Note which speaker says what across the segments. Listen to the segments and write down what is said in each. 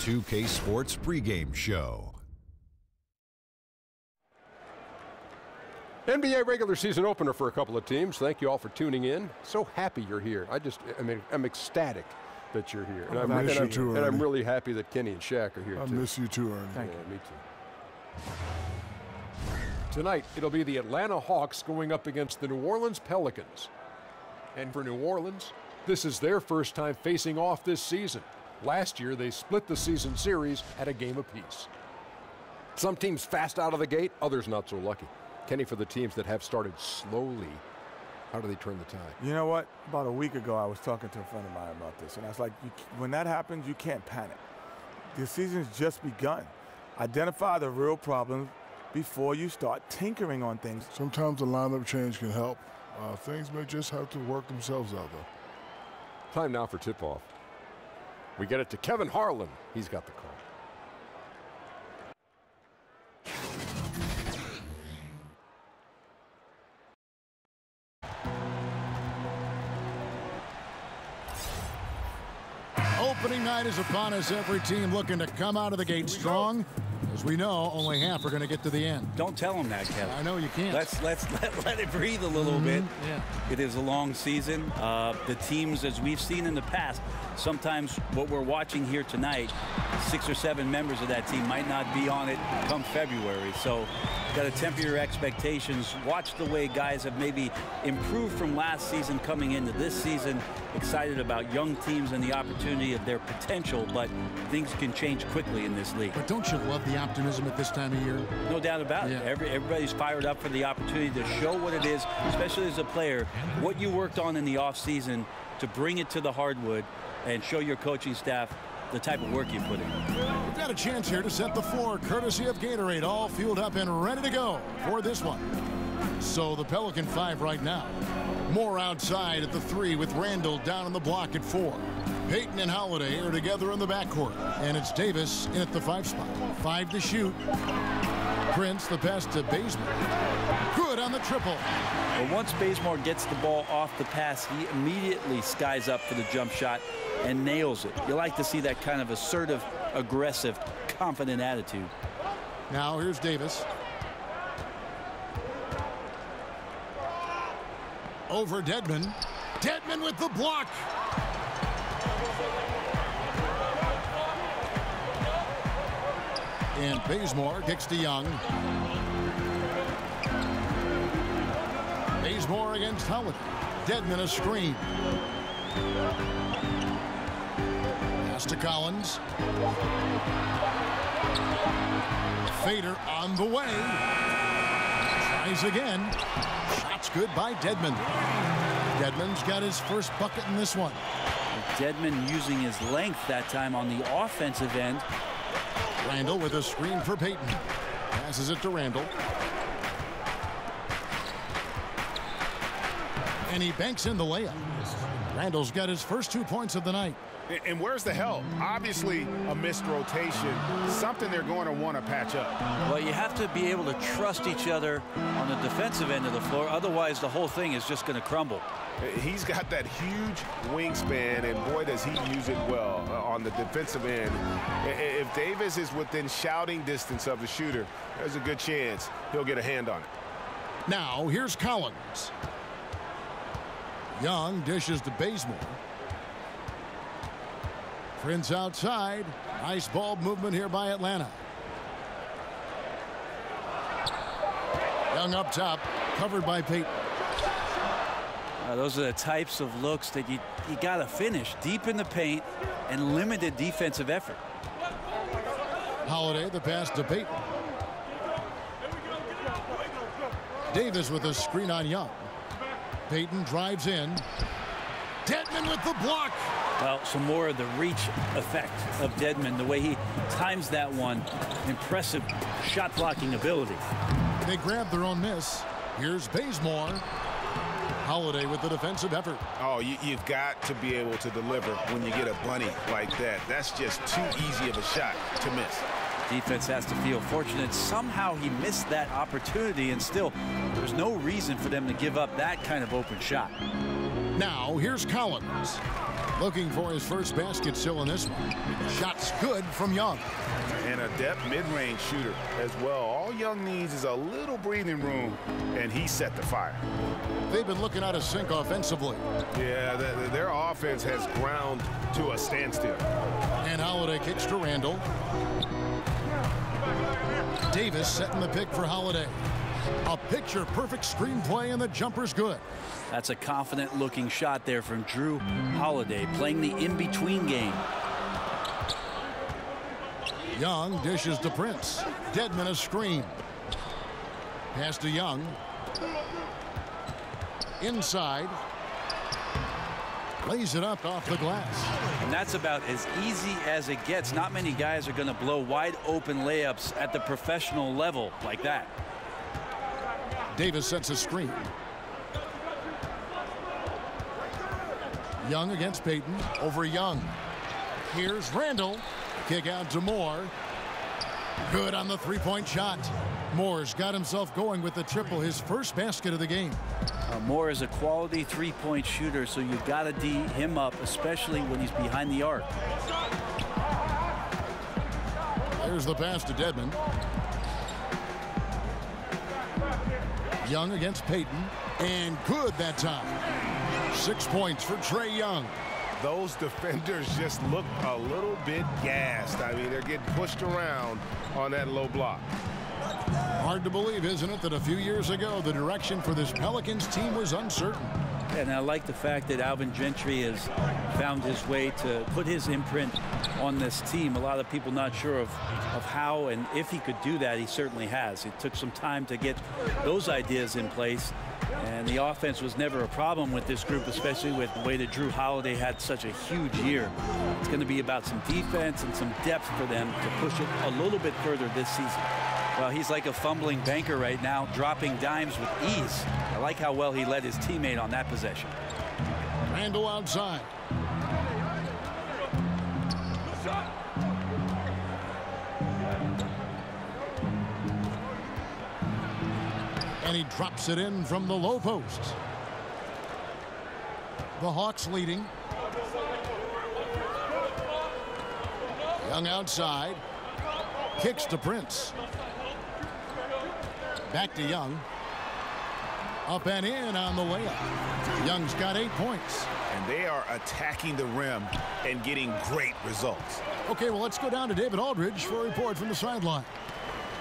Speaker 1: 2K Sports pregame show.
Speaker 2: NBA regular season opener for a couple of teams. Thank you all for tuning in. So happy you're here. I'm ecstatic that you're here. And I'm really happy that Kenny and Shaq are here, too.
Speaker 3: I miss you too, Ernie.
Speaker 2: Thank you. Me too. Tonight, it'll be the Atlanta Hawks going up against the New Orleans Pelicans. And for New Orleans, this is their first time facing off this season. Last year, they split the season series at a game apiece. Some teams fast out of the gate, others not so lucky. Kenny, for the teams that have started slowly, how do they turn the tide?
Speaker 3: You know what? About a week ago, I was talking to a friend of mine about this, and I was like, when that happens, you can't panic. The season's just begun. Identify the real problems before you start tinkering on things.
Speaker 4: Sometimes a lineup change can help. Things may just have to work themselves out, though.
Speaker 2: Time now for tip-off. We get it to Kevin Harlan. He's got the call.
Speaker 5: Opening night is upon us. Every team looking to come out of the gate strong. As we know, only half are going to get to the end.
Speaker 6: Don't tell them that, Kevin.
Speaker 5: I know you can't.
Speaker 6: Let it breathe a little bit.
Speaker 5: Yeah.
Speaker 6: It is a long season. The teams, as we've seen in the past, sometimes what we're watching here tonight, 6 or 7 members of that team might not be on it come February. So got to temper your expectations. Watch the way guys have maybe improved from last season coming into this season. Excited about young teams and the opportunity of their potential, but things can change quickly in this league.
Speaker 5: But don't you love the optimism at this time of year?
Speaker 6: No doubt about it. Everybody's fired up for the opportunity to show what it is, especially as a player, what you worked on in the offseason to bring it to the hardwood and show your coaching staff the type of work you put in.
Speaker 5: We've got a chance here to set the floor, courtesy of Gatorade, all fueled up and ready to go for this one. So the Pelican 5 right now. Moore outside at the 3 with Randall down on the block at 4. Payton and Holiday are together in the backcourt. And it's Davis in at the 5 spot. 5 to shoot. Prince, the pass to Bazemore. Good on the triple.
Speaker 6: Well, once Bazemore gets the ball off the pass, he immediately skies up for the jump shot and nails it. You like to see that kind of assertive, aggressive, confident attitude.
Speaker 5: Now here's Davis. Over Dedmon. Dedmon with the block. And Bazemore kicks to Young. Bazemore against Holiday. Dedmon a screen. Pass to Collins. Fader on the way. Tries again. Shot's good by Dedmon. Dedmon's got his first bucket in this one.
Speaker 6: Dedmon using his length that time on the offensive end.
Speaker 5: Randall with a screen for Payton. Passes it to Randall. And he banks in the layup. Randall's got his first 2 points of the night.
Speaker 7: And where's the help? Obviously a missed rotation, something they're going to want to patch up.
Speaker 6: Well, you have to be able to trust each other on the defensive end of the floor. Otherwise, the whole thing is just going to crumble.
Speaker 7: He's got that huge wingspan, and boy, does he use it well on the defensive end. If Davis is within shouting distance of the shooter, there's a good chance he'll get a hand on it.
Speaker 5: Now, here's Collins. Young dishes to Bazemore. Prince outside. Nice ball movement here by Atlanta. Young up top, covered by Payton.
Speaker 6: Those are the types of looks that you got to finish deep in the paint and limited defensive effort.
Speaker 5: Holiday, the pass to Payton. Davis with a screen on Young. Payton drives in. Dedmon with the block.
Speaker 6: Well, some more of the reach effect of Dedmon, the way he times that one. Impressive shot blocking ability.
Speaker 5: They grab their own miss. Here's Bazemore. Holiday with the defensive effort.
Speaker 7: Oh, you've got to be able to deliver when you get a bunny like that. That's just too easy of a shot to miss.
Speaker 6: Defense has to feel fortunate. Somehow he missed that opportunity, and still there's no reason for them to give up that kind of open shot.
Speaker 5: Now here's Collins. Looking for his first basket still in this one. Shot's good from Young.
Speaker 7: And a depth mid-range shooter as well. All Young needs is a little breathing room, and he set the fire.
Speaker 5: They've been looking out of sync offensively.
Speaker 7: Yeah, their offense has ground to a standstill.
Speaker 5: And Holiday kicks to Randall. Davis setting the pick for Holiday. A picture-perfect screenplay, and the jumper's good.
Speaker 6: That's a confident-looking shot there from Drew Holiday, playing the in-between game.
Speaker 5: Young dishes to Prince. Dedmon a screen. Pass to Young. Inside. Lays it up off the glass.
Speaker 6: And that's about as easy as it gets. Not many guys are going to blow wide open layups at the professional level like that.
Speaker 5: Davis sets a screen. Young against Payton. Over Young. Here's Randall. Kick out to Moore. Good on the three-point shot. Moore's got himself going with the triple, his first basket of the game.
Speaker 6: Moore is a quality three-point shooter, so you've got to D him up, especially when he's behind the arc.
Speaker 5: There's the pass to Dedmon. Young against Payton. And good that time. 6 points for Trae Young.
Speaker 7: Those defenders just look a little bit gassed. I mean, they're getting pushed around on that low block.
Speaker 5: Hard to believe, isn't it, that a few years ago the direction for this Pelicans team was uncertain.
Speaker 6: And I like the fact that Alvin Gentry has found his way to put his imprint on this team. A lot of people not sure of how and if he could do that. He certainly has. It took some time to get those ideas in place. And the offense was never a problem with this group, especially with the way that Drew Holiday had such a huge year. It's going to be about some defense and some depth for them to push it a little bit further this season. Well, he's like a fumbling banker right now, dropping dimes with ease. I like how well he led his teammate on that possession.
Speaker 5: Randall outside. And he drops it in from the low post. The Hawks leading. Young outside. Kicks to Prince. Back to Young. Up and in on the layup. Young's got 8 points.
Speaker 7: And they are attacking the rim and getting great results.
Speaker 5: Okay, well, let's go down to David Aldridge for a report from the sideline.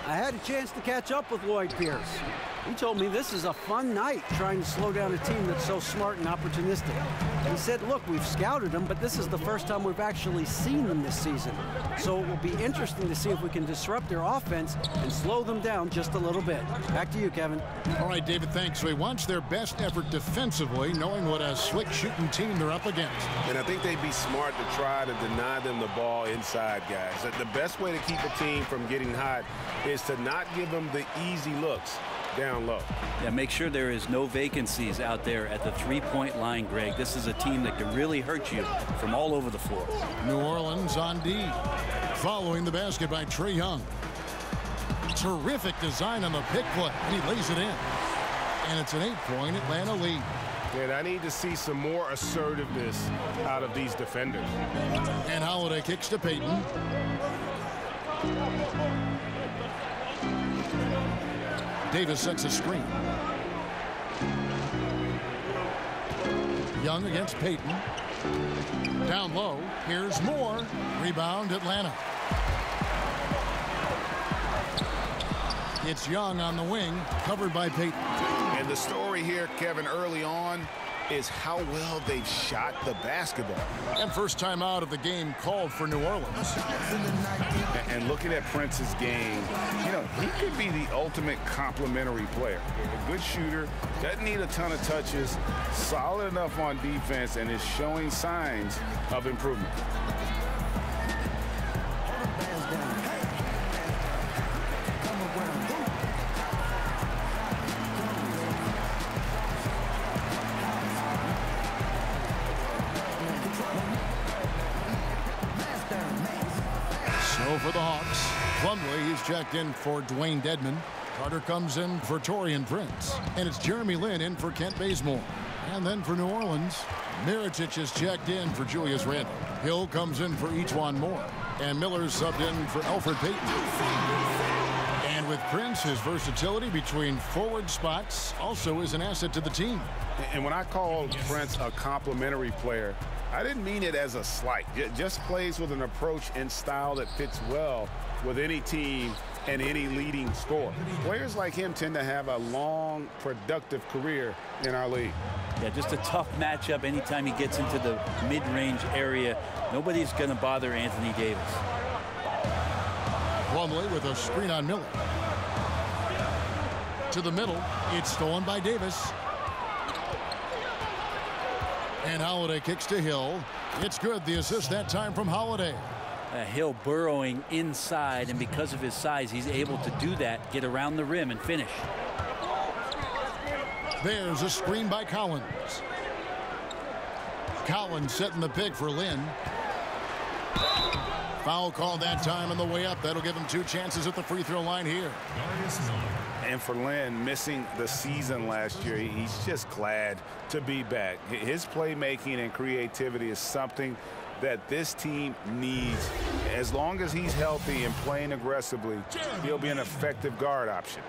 Speaker 8: I had a chance to catch up with Lloyd Pierce. He told me this is a fun night trying to slow down a team that's so smart and opportunistic. He said, look, we've scouted them, but this is the first time we've actually seen them this season. So it will be interesting to see if we can disrupt their offense and slow them down just a little bit. Back to you, Kevin.
Speaker 5: All right, David, thanks. So he wants their best effort defensively, knowing what a slick shooting team they're up against.
Speaker 7: And I think they'd be smart to try to deny them the ball inside, guys. The best way to keep a team from getting hot is to not give them the easy looks down low.
Speaker 6: Yeah, make sure there is no vacancies out there at the three-point line, Greg. This is a team that can really hurt you from all over the floor.
Speaker 5: New Orleans on D. Following the basket by Trae Young. Terrific design on the pick play, and he lays it in. And it's an 8-point Atlanta lead.
Speaker 7: And I need to see some more assertiveness out of these defenders.
Speaker 5: And Holiday kicks to Payton. Davis sets a screen. Young against Payton. Down low. Here's Moore. Rebound Atlanta. It's Young on the wing, covered by Payton.
Speaker 7: And the story here, Kevin, early on is how well they've shot the basketball.
Speaker 5: And first time out of the game called for New Orleans.
Speaker 9: And looking at Prince's game, you know, he could be the ultimate complementary player. A good shooter, doesn't need a ton of touches, solid enough on defense, and is showing signs of improvement.
Speaker 5: For the Hawks, Plumlee, he's checked in for Dwayne Dedmon. Carter comes in for Taurean Prince. And it's Jeremy Lin in for Kent Bazemore. And then for New Orleans, Mirotic is checked in for Julius Randle. Hill comes in for Ejuan Moore. And Miller's subbed in for Elfrid Payton. And with Prince, his versatility between forward spots also is an asset to the team.
Speaker 7: And when I called Prince a complimentary player, I didn't mean it as a slight. It just plays with an approach and style that fits well with any team and any leading scorer. Players like him tend to have a long, productive career in our league.
Speaker 6: Yeah, just a tough matchup anytime he gets into the mid-range area. Nobody's going to bother Anthony Davis.
Speaker 5: Plumlee with a screen on Miller. To the middle. It's stolen by Davis. And Holiday kicks to Hill. It's good. The assist that time from Holiday.
Speaker 6: Hill burrowing inside, and because of his size, he's able to do that, get around the rim and finish.
Speaker 5: There's a screen by Collins. Collins setting the pick for Lynn. Foul call that time on the way up. That'll give him 2 chances at the free throw line here.
Speaker 7: And for Lynn, missing the season last year, he's just glad to be back. His playmaking and creativity is something that this team needs. As long as he's healthy and playing aggressively, he'll be an effective guard option.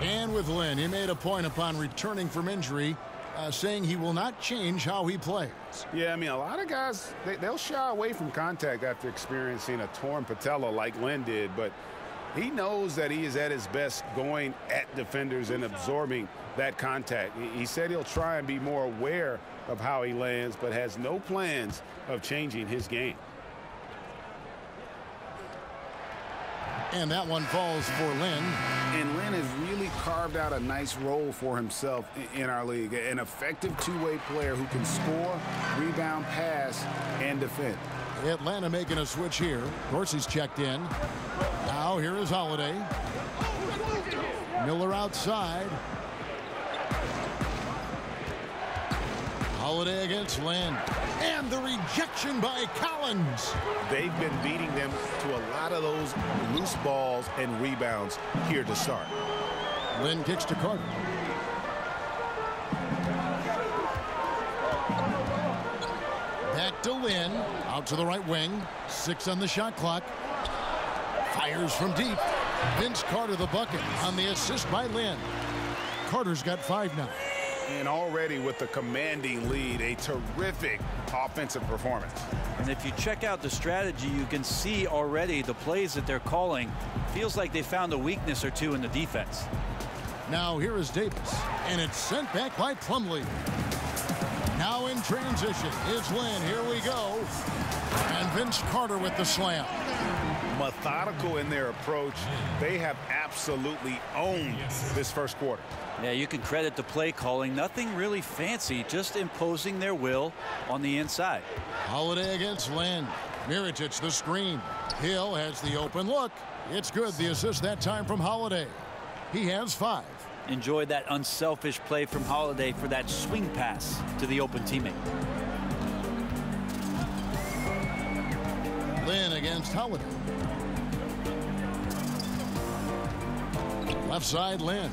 Speaker 5: And with Lynn, he made a point upon returning from injury, saying he will not change how he plays.
Speaker 7: Yeah, I mean, a lot of guys, they'll shy away from contact after experiencing a torn patella like Lynn did, but he knows that he is at his best going at defenders and absorbing that contact. He said he'll try and be more aware of how he lands, but has no plans of changing his game.
Speaker 5: And that one falls for Lynn.
Speaker 9: And Lynn has really carved out a nice role for himself in our league. An effective two-way player who can score, rebound, pass, and defend.
Speaker 5: Atlanta making a switch here. Dorsey's checked in. Now here is Holiday. Miller outside. Holiday against Lynn. And the rejection by Collins.
Speaker 7: They've been beating them to a lot of those loose balls and rebounds here to start.
Speaker 5: Lynn kicks to Carter. Back to Lynn. Out to the right wing. 6 on the shot clock. Fires from deep. Vince Carter the bucket on the assist by Lynn. Carter's got 5 now.
Speaker 7: And already with the commanding lead, a terrific offensive performance.
Speaker 6: And if you check out the strategy, you can see already the plays that they're calling. Feels like they found a weakness or two in the defense.
Speaker 5: Now here is Davis, and it's sent back by Plumlee. Now in transition is Lynn. Here we go. And Vince Carter with the slam.
Speaker 7: Methodical in their approach. They have absolutely owned this first quarter.
Speaker 6: Yeah, you can credit the play calling. Nothing really fancy, just imposing their will on the inside.
Speaker 5: Holiday against Lynn. Mirotic the screen. Hill has the open look. It's good. The assist that time from Holiday. He has 5.
Speaker 6: Enjoyed that unselfish play from Holiday for that swing pass to the open teammate.
Speaker 5: Lynn against Holiday. Left side, Lynn.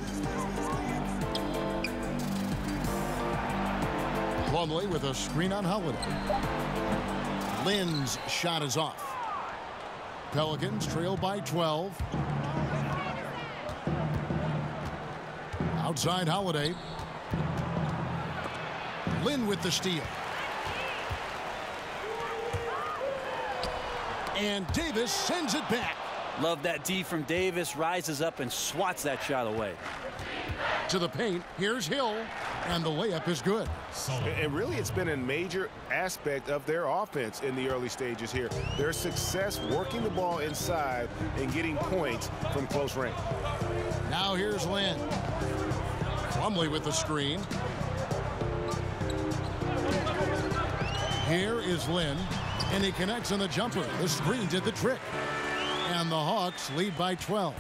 Speaker 5: Plumlee with a screen on Holiday. Lynn's shot is off. Pelicans trail by 12. Outside Holiday. Lynn with the steal. And Davis sends it back.
Speaker 6: Love that D from Davis. Rises up and swats that shot away.
Speaker 5: To the paint. Here's Hill. And the layup is good.
Speaker 7: And really, it's been a major aspect of their offense in the early stages here. Their success working the ball inside and getting points from close range.
Speaker 5: Now here's Lynn. Plumlee with the screen. Here is Lynn. And he connects on the jumper. The screen did the trick. And the Hawks lead by 12.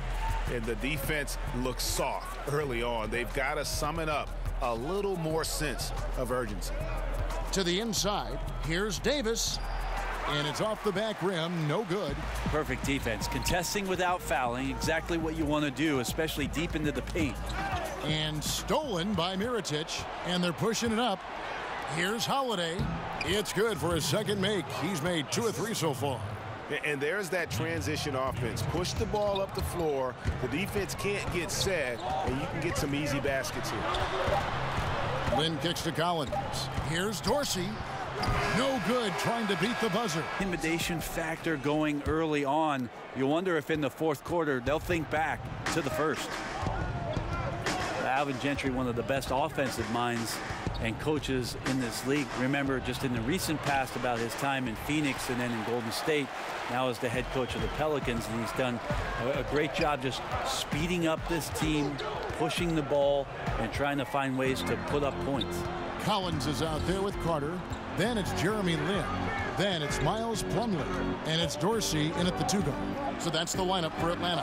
Speaker 7: And the defense looks soft early on. They've got to sum it up. A little more sense of urgency.
Speaker 5: To the inside, here's Davis. And it's off the back rim. No good.
Speaker 6: Perfect defense. Contesting without fouling. Exactly what you want to do, especially deep into the paint.
Speaker 5: And stolen by Mirotic. And they're pushing it up. Here's Holiday. It's good for his second make. He's made 2 of 3 so far.
Speaker 7: And there's that transition offense. Push the ball up the floor. The defense can't get set, and you can get some easy baskets here.
Speaker 5: Lynn kicks to Collins. Here's Dorsey. No good, trying to beat the buzzer.
Speaker 6: Intimidation factor going early on. You wonder if in the fourth quarter they'll think back to the first. Alvin Gentry, one of the best offensive minds and coaches in this league. Remember just in the recent past about his time in Phoenix and then in Golden State. Now as the head coach of the Pelicans, and he's done a great job just speeding up this team, pushing the ball, and trying to find ways to put up points.
Speaker 5: Collins is out there with Carter. Then it's Jeremy Lin. Then it's Miles Plumlee. And it's Dorsey in at the 2 guard. So that's the lineup for Atlanta.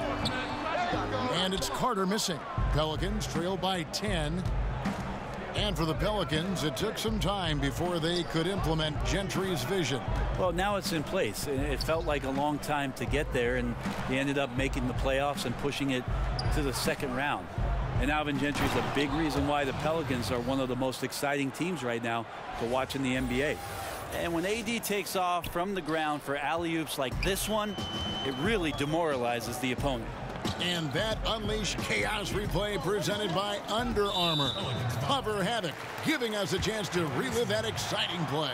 Speaker 5: And it's Carter missing. Pelicans trail by 10. And for the Pelicans, it took some time before they could implement Gentry's vision.
Speaker 6: Well, now it's in place. It felt like a long time to get there, and they ended up making the playoffs and pushing it to the second round. And Alvin Gentry is a big reason why the Pelicans are one of the most exciting teams right now to watch in the NBA. And when AD takes off from the ground for alley-oops like this one, it really demoralizes the opponent.
Speaker 5: And that Unleash Chaos replay presented by Under Armour. Hover Havoc, giving us a chance to relive that exciting play.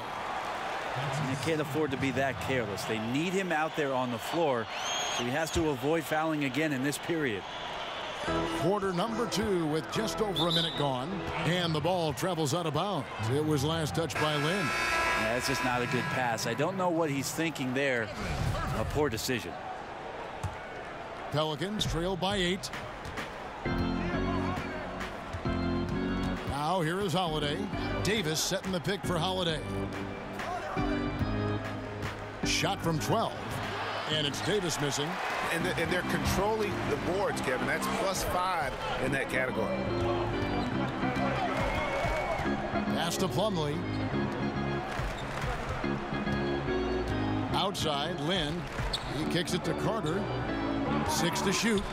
Speaker 6: And they can't afford to be that careless. They need him out there on the floor, so he has to avoid fouling again in this period.
Speaker 5: Quarter number 2 with just over a minute gone. And the ball travels out of bounds. It was last touched by Lynn.
Speaker 6: Yeah, that's just not a good pass. I don't know what he's thinking there. A poor decision.
Speaker 5: Pelicans trail by 8. Now here is Holiday. Davis setting the pick for Holiday. Shot from 12. And it's Davis missing.
Speaker 7: And they're controlling the boards, Kevin. That's +5 in that category.
Speaker 5: Pass to Plumlee. Outside, Lynn. He kicks it to Carter. 6 to shoot.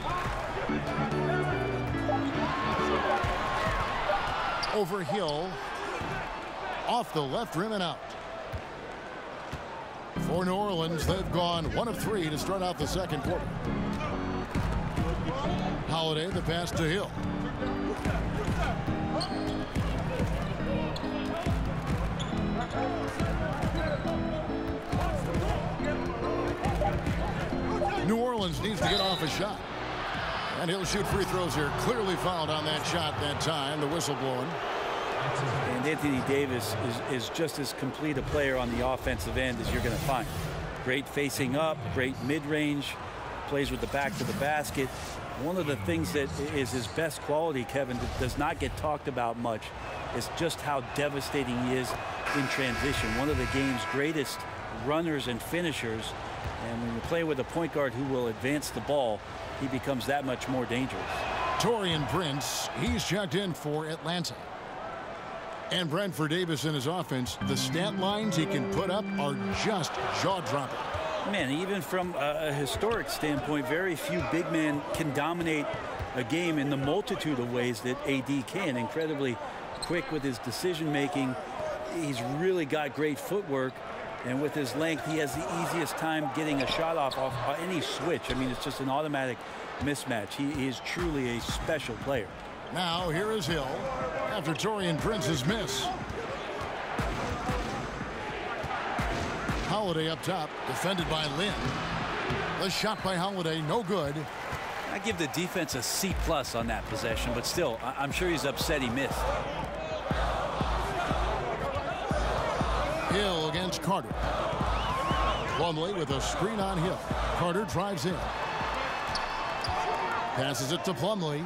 Speaker 5: Over Hill. Off the left rim and out. For New Orleans, they've gone 1 of 3 to start out the second quarter. Holiday, the pass to Hill. New Orleans needs to get off a shot. And he'll shoot free throws here. Clearly fouled on that shot that time. The whistle blowing.
Speaker 6: And Anthony Davis is just as complete a player on the offensive end as you're going to find. Great facing up, great mid-range, plays with the back to the basket. One of the things that is his best quality, Kevin, that does not get talked about much, is just how devastating he is in transition. One of the game's greatest runners and finishers. And when you play with a point guard who will advance the ball, he becomes that much more dangerous.
Speaker 5: Taurean Prince, he's checked in for Atlanta. And Brent, for Davis in his offense, the stat lines he can put up are just jaw-dropping.
Speaker 6: Man, even from a historic standpoint, very few big men can dominate a game in the multitude of ways that AD can. Incredibly quick with his decision-making. He's really got great footwork. And with his length, he has the easiest time getting a shot off any switch. I mean, it's just an automatic mismatch. He is truly a special player.
Speaker 5: Now, here is Hill after Taurean Prince's miss. Holiday up top, defended by Lynn. The shot by Holiday, no good.
Speaker 6: I give the defense a C+ on that possession, but still, I'm sure he's upset he missed.
Speaker 5: Hill against Carter. Plumlee with a screen on Hill. Carter drives in. Passes it to Plumlee.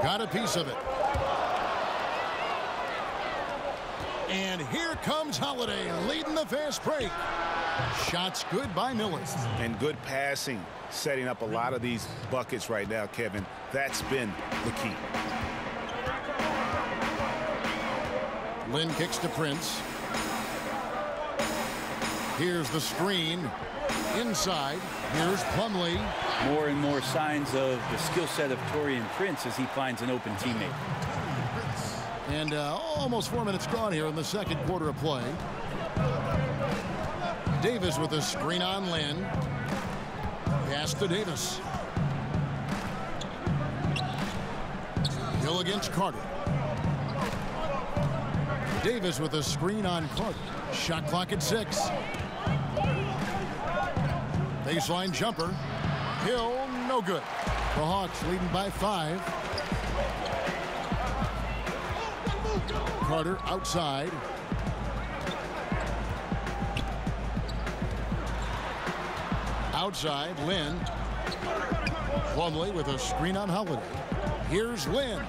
Speaker 5: Got a piece of it. And here comes Holiday leading the fast break. Shots good by Miller.
Speaker 7: And good passing, setting up a lot of these buckets right now, Kevin. That's been the key.
Speaker 5: Lynn kicks to Prince. Here's the screen. Inside. Here's Plumlee.
Speaker 6: More and more signs of the skill set of Taurean Prince as he finds an open teammate.
Speaker 5: And almost 4 minutes gone here in the second quarter of play. Davis with a screen on Lynn. Pass to Davis. Hill against Carter. Davis with a screen on Carter. Shot clock at 6. Baseline jumper. Hill, no good. The Hawks leading by 5. Carter outside. Outside, Lynn. Plumlee with a screen on Holiday. Here's Lynn,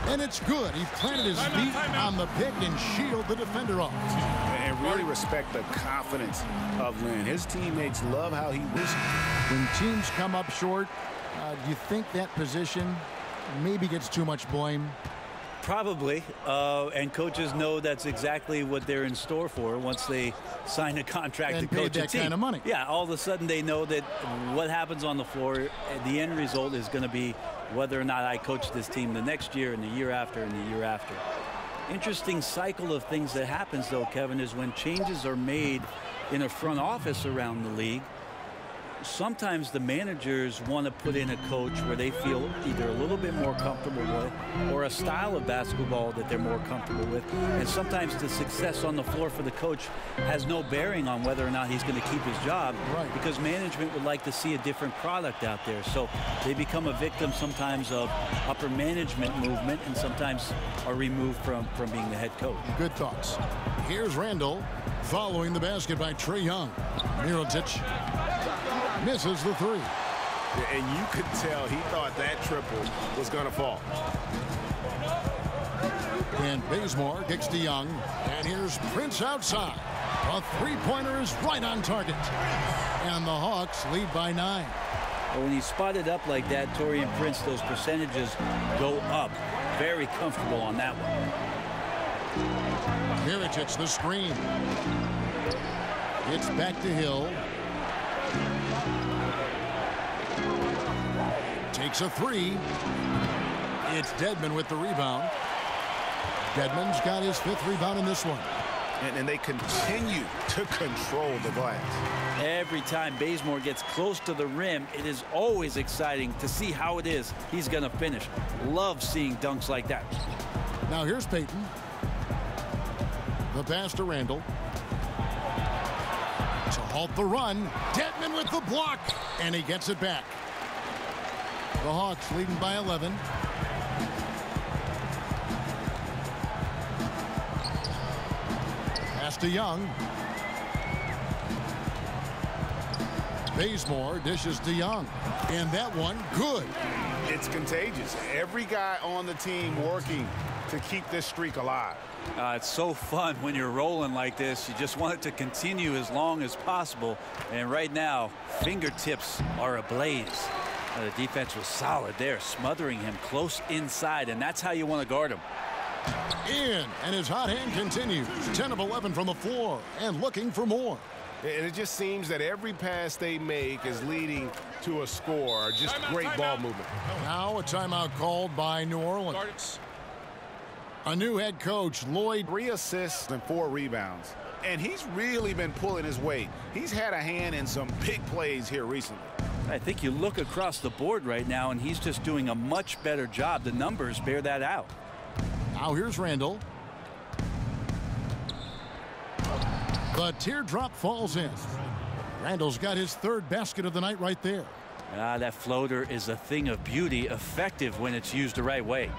Speaker 5: and it's good. He planted his feet on the pick and shielded the defender off.
Speaker 9: And really respect the confidence of Lynn. His teammates love how he was.
Speaker 5: When teams come up short, do you think that position maybe gets too much blame?
Speaker 6: Probably, and coaches know that's exactly what they're in store for once they sign a contract
Speaker 5: and
Speaker 6: to coach
Speaker 5: that
Speaker 6: a team.
Speaker 5: Kind of money.
Speaker 6: Yeah, all of a sudden they know that what happens on the floor, the end result is going to be whether or not I coach this team the next year and the year after and the year after. Interesting cycle of things that happens, though, Kevin, is when changes are made in a front office around the league. Sometimes the managers want to put in a coach where they feel either a little bit more comfortable with or a style of basketball that they're more comfortable with. And sometimes the success on the floor for the coach has no bearing on whether or not he's going to keep his job,
Speaker 5: right,
Speaker 6: because management would like to see a different product out there. So they become a victim sometimes of upper management movement and sometimes are removed from being the head coach.
Speaker 5: Good thoughts. Here's Randall following the basket by Trae Young. Mirotic misses the 3.
Speaker 7: And you could tell he thought that triple was going to fall.
Speaker 5: And Bazemore kicks to Young. And here's Prince outside. A three-pointer is right on target. And the Hawks lead by 9.
Speaker 6: But when he's spotted up like that, Taurean Prince, those percentages go up. Very comfortable on that one.
Speaker 5: Mirotic the screen. It's back to Hill. Takes a 3. It's Dedmon with the rebound. Dedmon's got his 5th rebound in this one.
Speaker 7: And they continue to control the glass.
Speaker 6: Every time Bazemore gets close to the rim, it is always exciting to see how it is he's going to finish. Love seeing dunks like that.
Speaker 5: Now here's Payton. The pass to Randall. To halt the run. Dedmon with the block. And he gets it back. The Hawks leading by 11. Pass to Young. Bazemore dishes to Young. And that one, good.
Speaker 7: It's contagious. Every guy on the team working to keep this streak alive.
Speaker 6: It's so fun when you're rolling like this. You just want it to continue as long as possible. And right now, fingertips are ablaze. The defense was solid there, smothering him close inside, and that's how you want to guard him.
Speaker 5: And his hot hand continues. 10 of 11 from the floor and looking for more.
Speaker 7: And it just seems that every pass they make is leading to a score. Just great ball movement.
Speaker 5: Now a timeout called by New Orleans. A new head coach, Lloyd.
Speaker 7: 3 assists and 4 rebounds. And he's really been pulling his weight. He's had a hand in some big plays here recently.
Speaker 6: I think you look across the board right now, and he's just doing a much better job. The numbers bear that out.
Speaker 5: Now here's Randall. The teardrop falls in. Randall's got his 3rd basket of the night right there.
Speaker 6: That floater is a thing of beauty, effective when it's used the right way.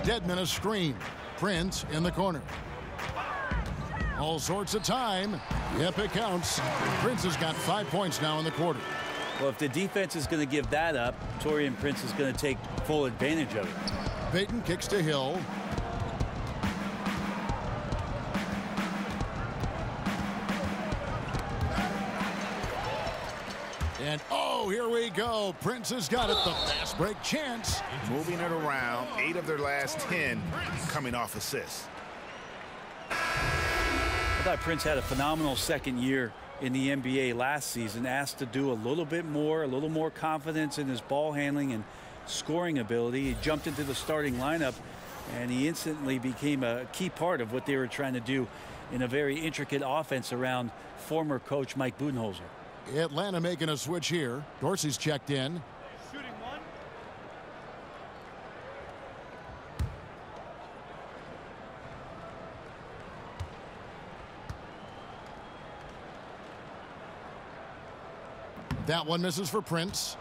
Speaker 5: Dedmon a screen. Prince in the corner. All sorts of time. Yep, it counts. Prince has got 5 points now in the quarter.
Speaker 6: Well, if the defense is going to give that up, Taurean Prince is going to take full advantage of it.
Speaker 5: Payton kicks to Hill. And oh, here we go. Prince has got it. The fast break chance.
Speaker 7: Moving it around. 8 of their last 10 coming off assists.
Speaker 6: I thought Prince had a phenomenal second year in the NBA last season, asked to do a little bit more, a little more confidence in his ball handling and scoring ability. He jumped into the starting lineup, and he instantly became a key part of what they were trying to do in a very intricate offense around former coach Mike Budenholzer.
Speaker 5: Atlanta making a switch here. Dorsey's checked in.
Speaker 10: Shooting one.
Speaker 5: That one misses for Prince.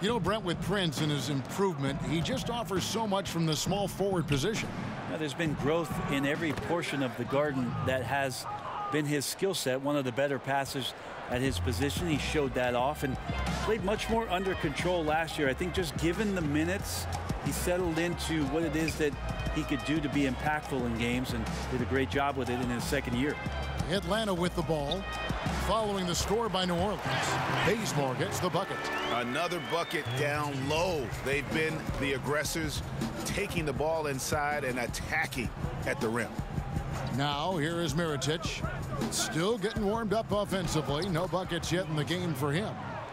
Speaker 5: You know, Brent, with Prince and his improvement, he just offers so much from the small forward position.
Speaker 6: Now, there's been growth in every portion of the Garden that has been his skill set. One of the better passers at his position. He showed that off and played much more under control last year. I think just given the minutes, he settled into what it is that he could do to be impactful in games, and did a great job with it in his second year.
Speaker 5: Atlanta with the ball, following the score by New Orleans. Bazemore gets the bucket.
Speaker 7: Another bucket down low. They've been the aggressors, taking the ball inside and attacking at the rim.
Speaker 5: Now here is Mirotic, still getting warmed up offensively. No buckets yet in the game for him.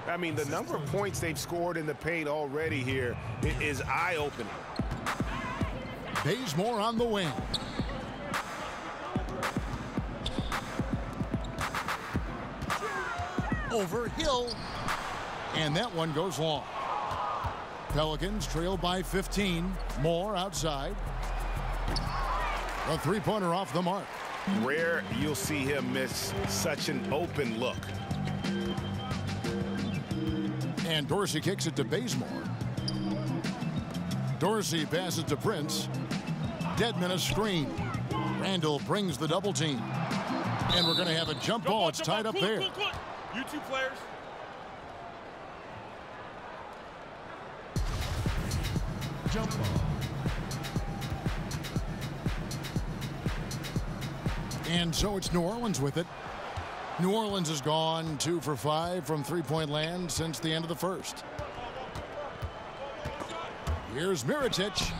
Speaker 7: I mean, the number of points they've scored in the paint already here is eye-opening.
Speaker 5: Bazemore on the wing. Over Hill, and that one goes long. Pelicans trail by 15. Moore outside. A three-pointer off the mark.
Speaker 7: Rare you'll see him miss such an open look.
Speaker 5: And Dorsey kicks it to Bazemore. Dorsey passes to Prince. Dedman a screen. Randall brings the double team. And we're going to have a jump ball. It's tied up there.
Speaker 10: You two players.
Speaker 5: Jump ball. And so it's New Orleans with it. New Orleans has gone 2 for 5 from three-point land since the end of the first. Here's Mirotic.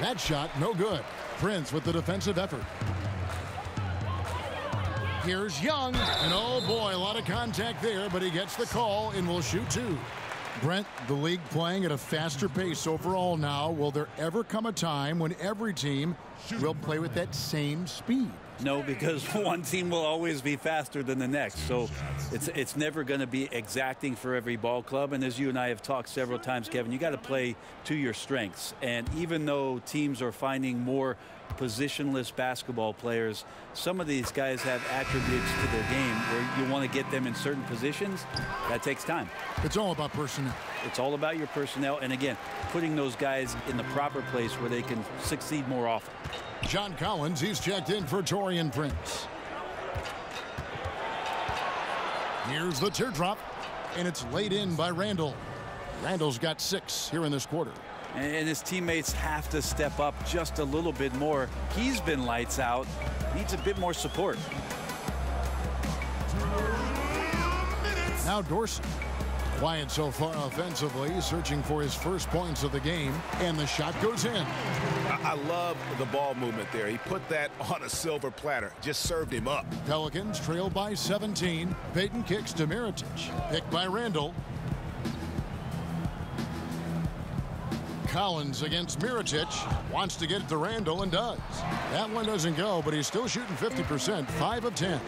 Speaker 5: That shot no good. Prince with the defensive effort. Here's Young, and oh boy, a lot of contact there, but he gets the call and will shoot two. Brent, the league playing at a faster pace overall now. Will there ever come a time when every team will play with that same speed?
Speaker 6: No, because one team will always be faster than the next. So it's never going to be exacting for every ball club. And as you and I have talked several times, Kevin, you got to play to your strengths. And even though teams are finding more positionless basketball players, some of these guys have attributes to their game where you want to get them in certain positions. That takes time.
Speaker 5: It's all about personnel.
Speaker 6: It's all about your personnel. And again, putting those guys in the proper place where they can succeed more often.
Speaker 5: John Collins, he's checked in for Taurean Prince. Here's the teardrop, and it's laid in by Randall. Randall's got 6 here in this quarter.
Speaker 6: And his teammates have to step up just a little bit more. He's been lights out. Needs a bit more support.
Speaker 5: Now Dorsey. Quiet so far offensively, searching for his first points of the game, and the shot goes in.
Speaker 7: I love the ball movement there. He put that on a silver platter, just served him up.
Speaker 5: Pelicans trail by 17. Payton kicks to Mirotic. Picked by Randall. Collins against Mirotic. Wants to get it to Randall and does. That one doesn't go, but he's still shooting 50%, 5 of 10.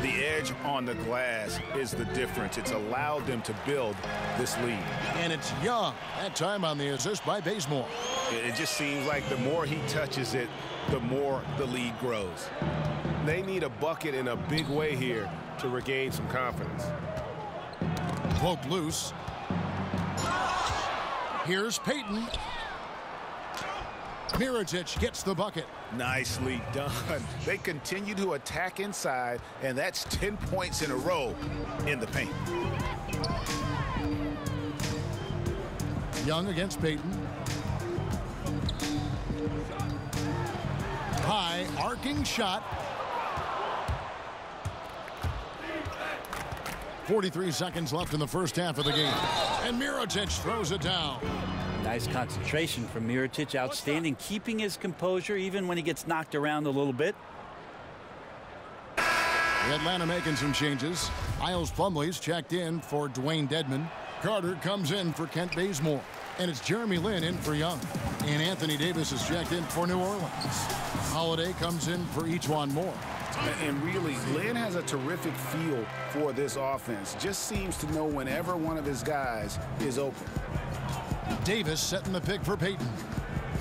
Speaker 7: The edge on the glass is the difference. It's allowed them to build this lead.
Speaker 5: And it's Young. That time on the assist by Bazemore.
Speaker 7: It just seems like the more he touches it, the more the lead grows. They need a bucket in a big way here to regain some confidence.
Speaker 5: Broke loose. Here's Payton. Mirotic gets the bucket.
Speaker 7: Nicely done. They continue to attack inside, and that's 10 points in a row in the paint.
Speaker 5: Young against Payton. High arcing shot. 43 seconds left in the first half of the game. And Mirotic throws it down.
Speaker 6: Nice concentration from Mirotic. Outstanding, keeping his composure even when he gets knocked around a little bit.
Speaker 5: Atlanta making some changes. Isles Plumlee's checked in for Dwayne Dedman. Carter comes in for Kent Bazemore. And it's Jeremy Lin in for Young. And Anthony Davis is checked in for New Orleans. Holiday comes in for Ejuan Moore.
Speaker 9: And really, Lin has a terrific feel for this offense. Just seems to know whenever one of his guys is open.
Speaker 5: Davis setting the pick for Payton.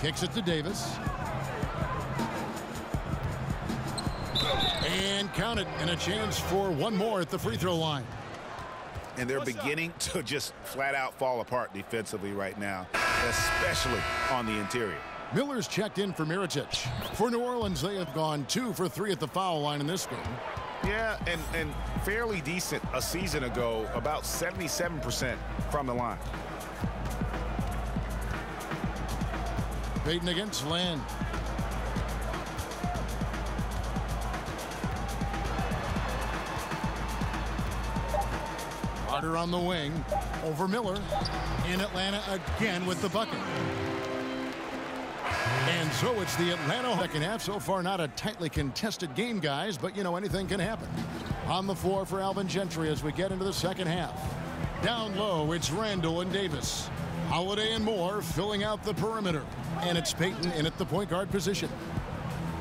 Speaker 5: Kicks it to Davis. And count it, and a chance for one more at the free throw line.
Speaker 9: And they're beginning to just flat out fall apart defensively right now, especially on the interior.
Speaker 5: Miller's checked in for Mirotic. For New Orleans, they have gone 2 for 3 at the foul line in this game.
Speaker 9: Yeah, and fairly decent a season ago, about 77% from the line.
Speaker 5: Payton against Lin. Carter on the wing. Over Miller. In Atlanta again with the bucket. And so it's the Atlanta second half. So far, not a tightly contested game, guys, but, you know, anything can happen. On the floor for Alvin Gentry as we get into the second half. Down low, it's Randall and Davis. Holiday and Moore filling out the perimeter. And it's Payton in at the point guard position.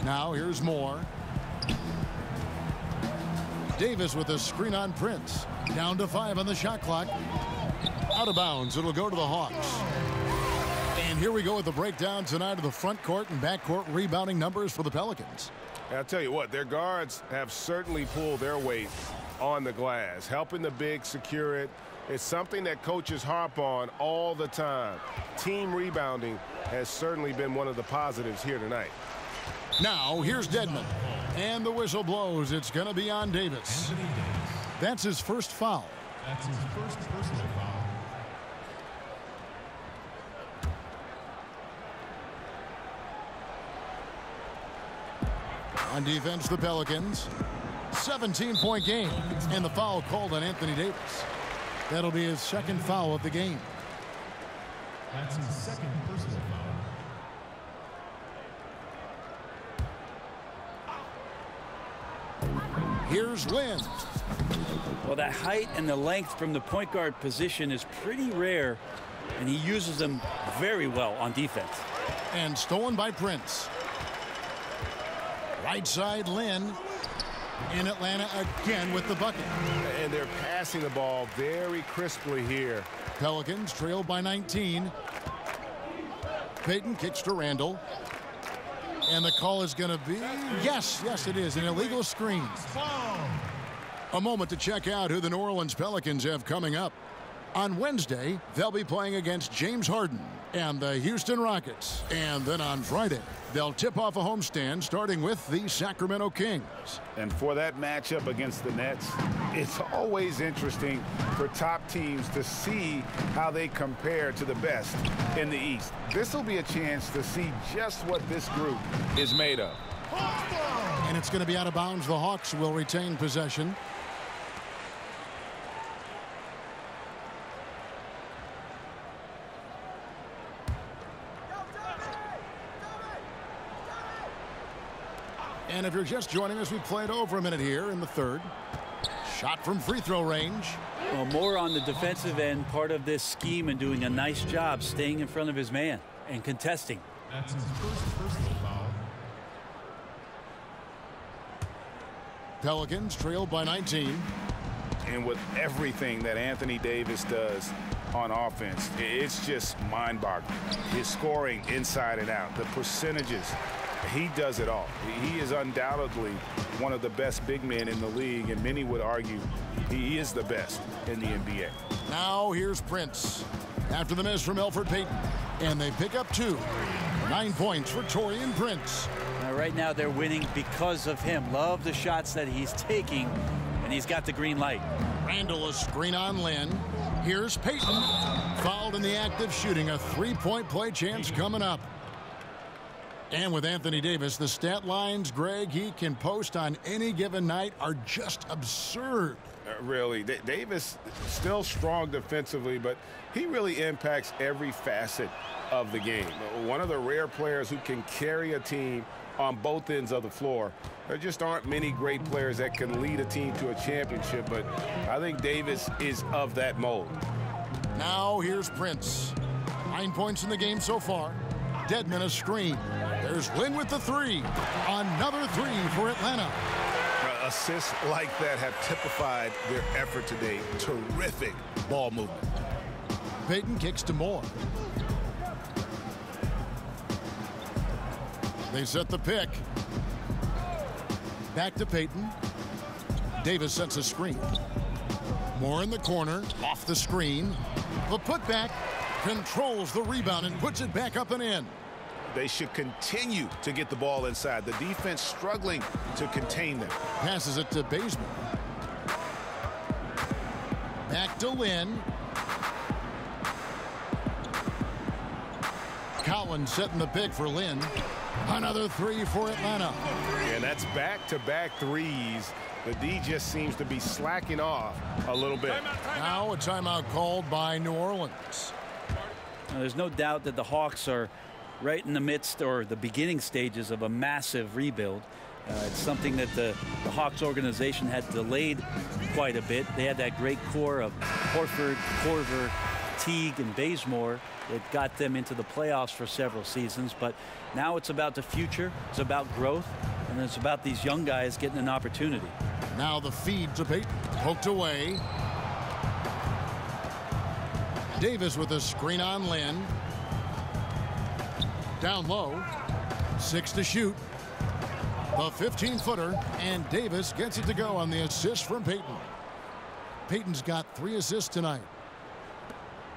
Speaker 5: Now here's Moore. Davis with a screen on Prince. Down to 5 on the shot clock. Out of bounds. It'll go to the Hawks. And here we go with the breakdown tonight of the front court and back court rebounding numbers for the Pelicans.
Speaker 7: I'll tell you what, their guards have certainly pulled their weight on the glass, helping the big secure it. It's something that coaches harp on all the time. Team rebounding has certainly been one of the positives here tonight.
Speaker 5: Now here's Dedman. And the whistle blows. It's going to be on Davis. That's his first foul.
Speaker 11: That's his first personal foul.
Speaker 5: On defense, the Pelicans. 17-point game. And the foul called on Anthony Davis. That'll be his second foul of the game.
Speaker 11: That's his second personal foul.
Speaker 5: Here's Lin.
Speaker 6: Well, that height and the length from the point guard position is pretty rare, and he uses them very well on defense.
Speaker 5: And stolen by Prince. Right side, Lin. In Atlanta again with the bucket.
Speaker 7: And they're passing the ball very crisply here.
Speaker 5: Pelicans trailed by 19. Payton kicks to Randall. And the call is going to be, yes, it is, an illegal screen. A moment to check out who the New Orleans Pelicans have coming up. On Wednesday, they'll be playing against James Harden and the Houston Rockets. And then on Friday, they'll tip off a homestand starting with the Sacramento Kings.
Speaker 9: And for that matchup against the Nets, it's always interesting for top teams to see how they compare to the best in the East. This will be a chance to see just what this group is made of.
Speaker 5: And it's going to be out of bounds. The Hawks will retain possession. And if you're just joining us, we played over a minute here in the third. Shot from free throw range.
Speaker 6: Well, Moore on the defensive end, part of this scheme and doing a nice job staying in front of his man and contesting.
Speaker 11: That's his first personal foul.
Speaker 5: Pelicans trailed by 19.
Speaker 9: And with everything that Anthony Davis does on offense, it's just mind-boggling. His scoring inside and out, the percentages, he does it all. He is undoubtedly one of the best big men in the league, and many would argue he is the best in the NBA.
Speaker 5: Now here's Prince after the miss from Elfrid Payton, and they pick up 2. 9 points for Taurean Prince.
Speaker 6: Right now they're winning because of him. Love the shots that he's taking, and he's got the green light.
Speaker 5: Randall, a screen on Lin. Here's Payton, fouled in the act of shooting. A 3-point play chance coming up. And with Anthony Davis, the stat lines, Greg, he can post on any given night are just absurd.
Speaker 7: Really, Davis still strong defensively, but he really impacts every facet of the game. One of the rare players who can carry a team on both ends of the floor. There just aren't many great players that can lead a team to a championship, but I think Davis is of that mold.
Speaker 5: Now here's Prince. 9 points in the game so far. Dedmon a screen. There's Lynn with the three. Another three for Atlanta.
Speaker 9: Assists like that have typified their effort today. Terrific ball movement.
Speaker 5: Payton kicks to Moore. They set the pick. Back to Payton. Davis sets a screen. Moore in the corner, off the screen. The putback, controls the rebound and puts it back up and in.
Speaker 7: They should continue to get the ball inside. The defense struggling to contain them.
Speaker 5: Passes it to Bazemore. Back to Lynn. Collins setting the pick for Lynn. Another three for Atlanta.
Speaker 7: And that's back-to-back threes. The D just seems to be slacking off a little bit.
Speaker 5: Now a timeout called by New Orleans.
Speaker 6: Now, there's no doubt that the Hawks are right in the midst or the beginning stages of a massive rebuild. It's something that the Hawks organization had delayed quite a bit. They had that great core of Horford, Korver, Teague, and Bazemore that got them into the playoffs for several seasons. But now it's about the future. It's about growth. And it's about these young guys getting an opportunity.
Speaker 5: Now the feed to Payton. Poked away. Davis with a screen on Lynn. Down low. 6 to shoot. The 15-footer. And Davis gets it to go on the assist from Payton. Payton's got 3 assists tonight.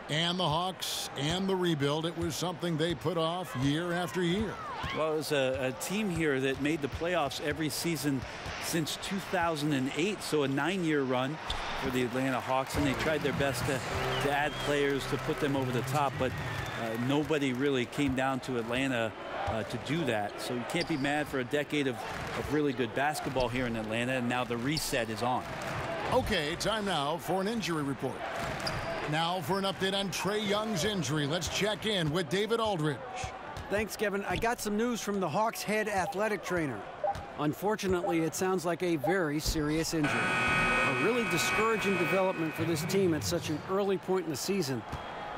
Speaker 5: And the Hawks and the rebuild, it was something they put off year after year.
Speaker 6: Well, it was a team here that made the playoffs every season since 2008, so a 9-year run for the Atlanta Hawks, and they tried their best to add players to put them over the top, but nobody really came down to Atlanta to do that. So you can't be mad for a decade of really good basketball here in Atlanta, and now the reset is on.
Speaker 5: Okay, time now for an injury report. Now for an update on Trae Young's injury. Let's check in with David Aldridge.
Speaker 8: Thanks, Kevin. I got some news from the Hawks head athletic trainer. Unfortunately, it sounds like a very serious injury. A really discouraging development for this team at such an early point in the season.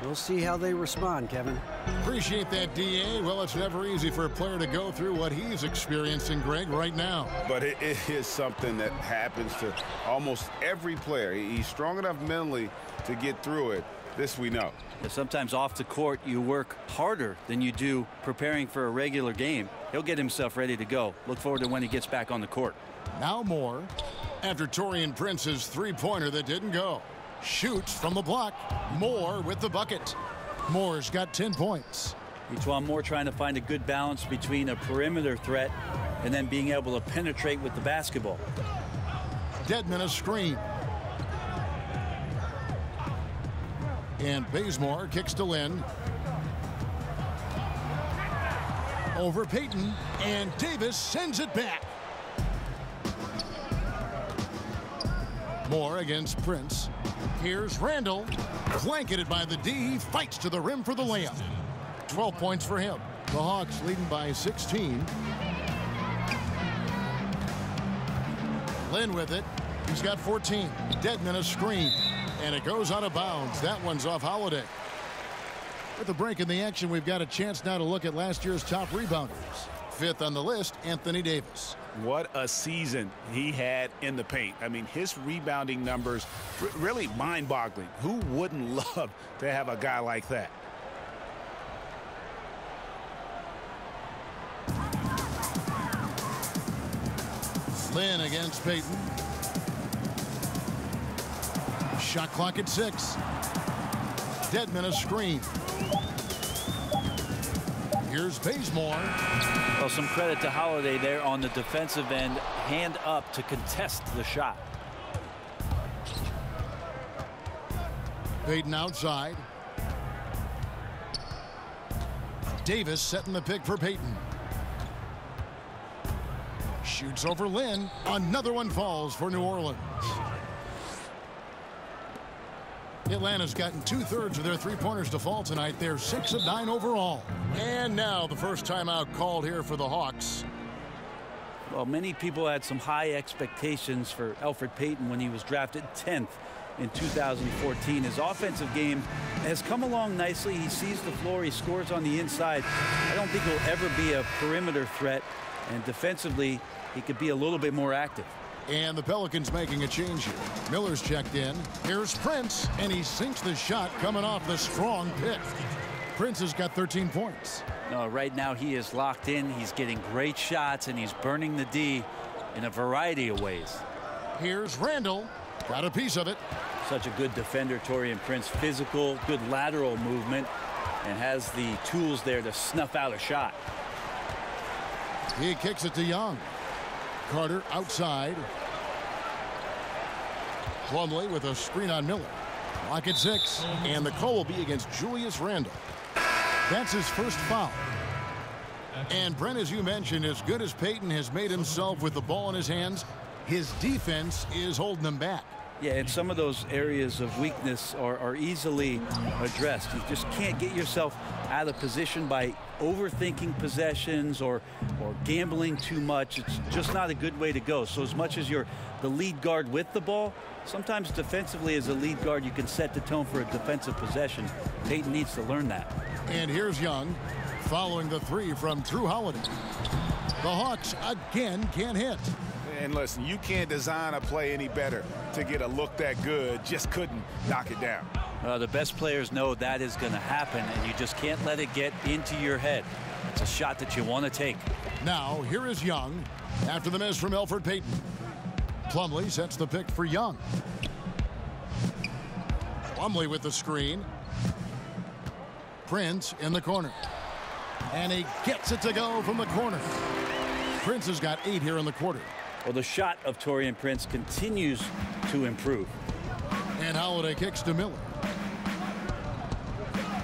Speaker 8: We'll see how they respond, Kevin.
Speaker 5: Appreciate that, D.A. Well, it's never easy for a player to go through what he's experiencing, Greg, right now.
Speaker 7: But it is something that happens to almost every player. He's strong enough mentally to get through it. This we know.
Speaker 6: Sometimes off the court, you work harder than you do preparing for a regular game. He'll get himself ready to go. Look forward to when he gets back on the court.
Speaker 5: Now Moore, after Taurean Prince's three-pointer that didn't go. Shoots from the block. Moore with the bucket. Moore's got 10 points.
Speaker 6: Each Moore trying to find a good balance between a perimeter threat and then being able to penetrate with the basketball.
Speaker 5: Dedmon a screen. And Bazemore kicks to Lynn. Over Payton. And Davis sends it back. Moore against Prince. Here's Randall. Blanketed by the D. He fights to the rim for the layup. 12 points for him. The Hawks leading by 16. Lynn with it. He's got 14. Dedmon a screen. And it goes out of bounds. That one's off Holiday. With a break in the action, we've got a chance now to look at last year's top rebounders. 5th on the list, Anthony Davis.
Speaker 9: What a season he had in the paint. I mean, his rebounding numbers really mind-boggling. Who wouldn't love to have a guy like that?
Speaker 5: Lynn against Payton. Shot clock at 6. Dedmon a screen. Here's Bazemore.
Speaker 6: Well, some credit to Holiday there on the defensive end. Hand up to contest the shot.
Speaker 5: Payton outside. Davis setting the pick for Payton. Shoots over Lynn. Another one falls for New Orleans. Atlanta's gotten 2/3 of their three-pointers to fall tonight. They're 6 of 9 overall. And now the first timeout called here for the Hawks.
Speaker 6: Well, many people had some high expectations for Elfrid Payton when he was drafted 10th in 2014. His offensive game has come along nicely. He sees the floor. He scores on the inside. I don't think he'll ever be a perimeter threat. And defensively, he could be a little bit more active.
Speaker 5: And the Pelicans making a change here. Miller's checked in. Here's Prince, and he sinks the shot coming off the strong pick. Prince has got 13 points.
Speaker 6: No, right now he is locked in. He's getting great shots, and he's burning the D in a variety of ways.
Speaker 5: Here's Randall. Got a piece of it.
Speaker 6: Such a good defender, Taurean Prince. Physical, good lateral movement, and has the tools there to snuff out a shot.
Speaker 5: He kicks it to Young. Carter outside. Plumlee with a screen on Miller. Lock at 6, and the call will be against Julius Randle. That's his first foul. And Brent, as you mentioned, as good as Payton has made himself with the ball in his hands, his defense is holding him back.
Speaker 6: Yeah, and some of those areas of weakness are easily addressed. You just can't get yourself out of position by overthinking possessions or gambling too much. It's just not a good way to go. So as much as you're the lead guard with the ball, sometimes defensively as a lead guard you can set the tone for a defensive possession. Payton needs to learn that.
Speaker 5: And here's Young following the 3 from Drew Holiday. The Hawks again can't hit.
Speaker 7: And listen, you can't design a play any better to get a look that good. Just couldn't knock it down.
Speaker 6: The best players know that is going to happen, and you just can't let it get into your head. It's a shot that you want to take.
Speaker 5: Now, here is Young after the miss from Elfrid Payton. Plumlee sets the pick for Young. Plumlee with the screen. Prince in the corner. And he gets it to go from the corner. Prince has got 8 here in the quarter.
Speaker 6: Well, the shot of Taurean Prince continues to improve.
Speaker 5: And Holiday kicks to Miller.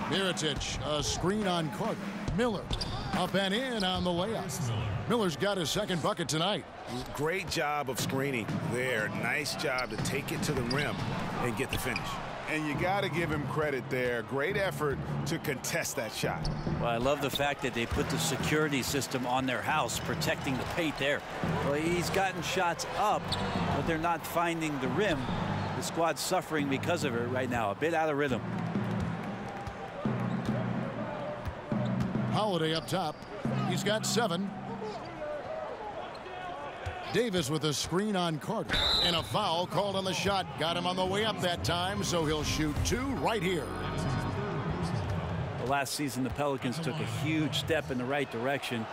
Speaker 5: Mirotic, a screen on Carter. Miller up and in on the layup. Miller's got his second bucket tonight.
Speaker 7: Great job of screening there. Nice job to take it to the rim and get the finish. And you got to give him credit there. Great effort to contest that shot.
Speaker 6: Well, I love the fact that they put the security system on their house, protecting the paint there. Well, he's gotten shots up, but they're not finding the rim. The squad's suffering because of it right now, a bit out of rhythm.
Speaker 5: Holiday up top. He's got 7. Davis with a screen on Carter. And a foul called on the shot. Got him on the way up that time, so he'll shoot 2 right here.
Speaker 6: Well, last season, the Pelicans took a huge step in the right direction.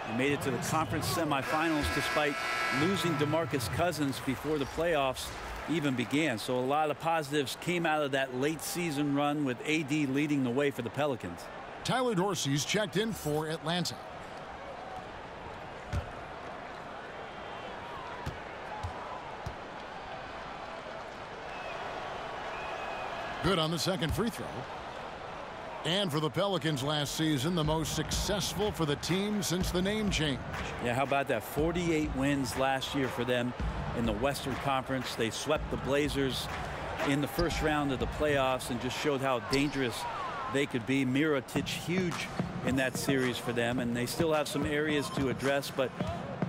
Speaker 6: They made it to the conference semifinals despite losing DeMarcus Cousins before the playoffs even began. So a lot of positives came out of that late season run with AD leading the way for the Pelicans.
Speaker 5: Tyler Dorsey's checked in for Atlanta. Good on the second free throw. And for the Pelicans last season, the most successful for the team since the name change.
Speaker 6: Yeah, how about that? 48 wins last year for them in the Western Conference. They swept the Blazers in the first round of the playoffs and just showed how dangerous they could be. Mirotic huge in that series for them, and they still have some areas to address, but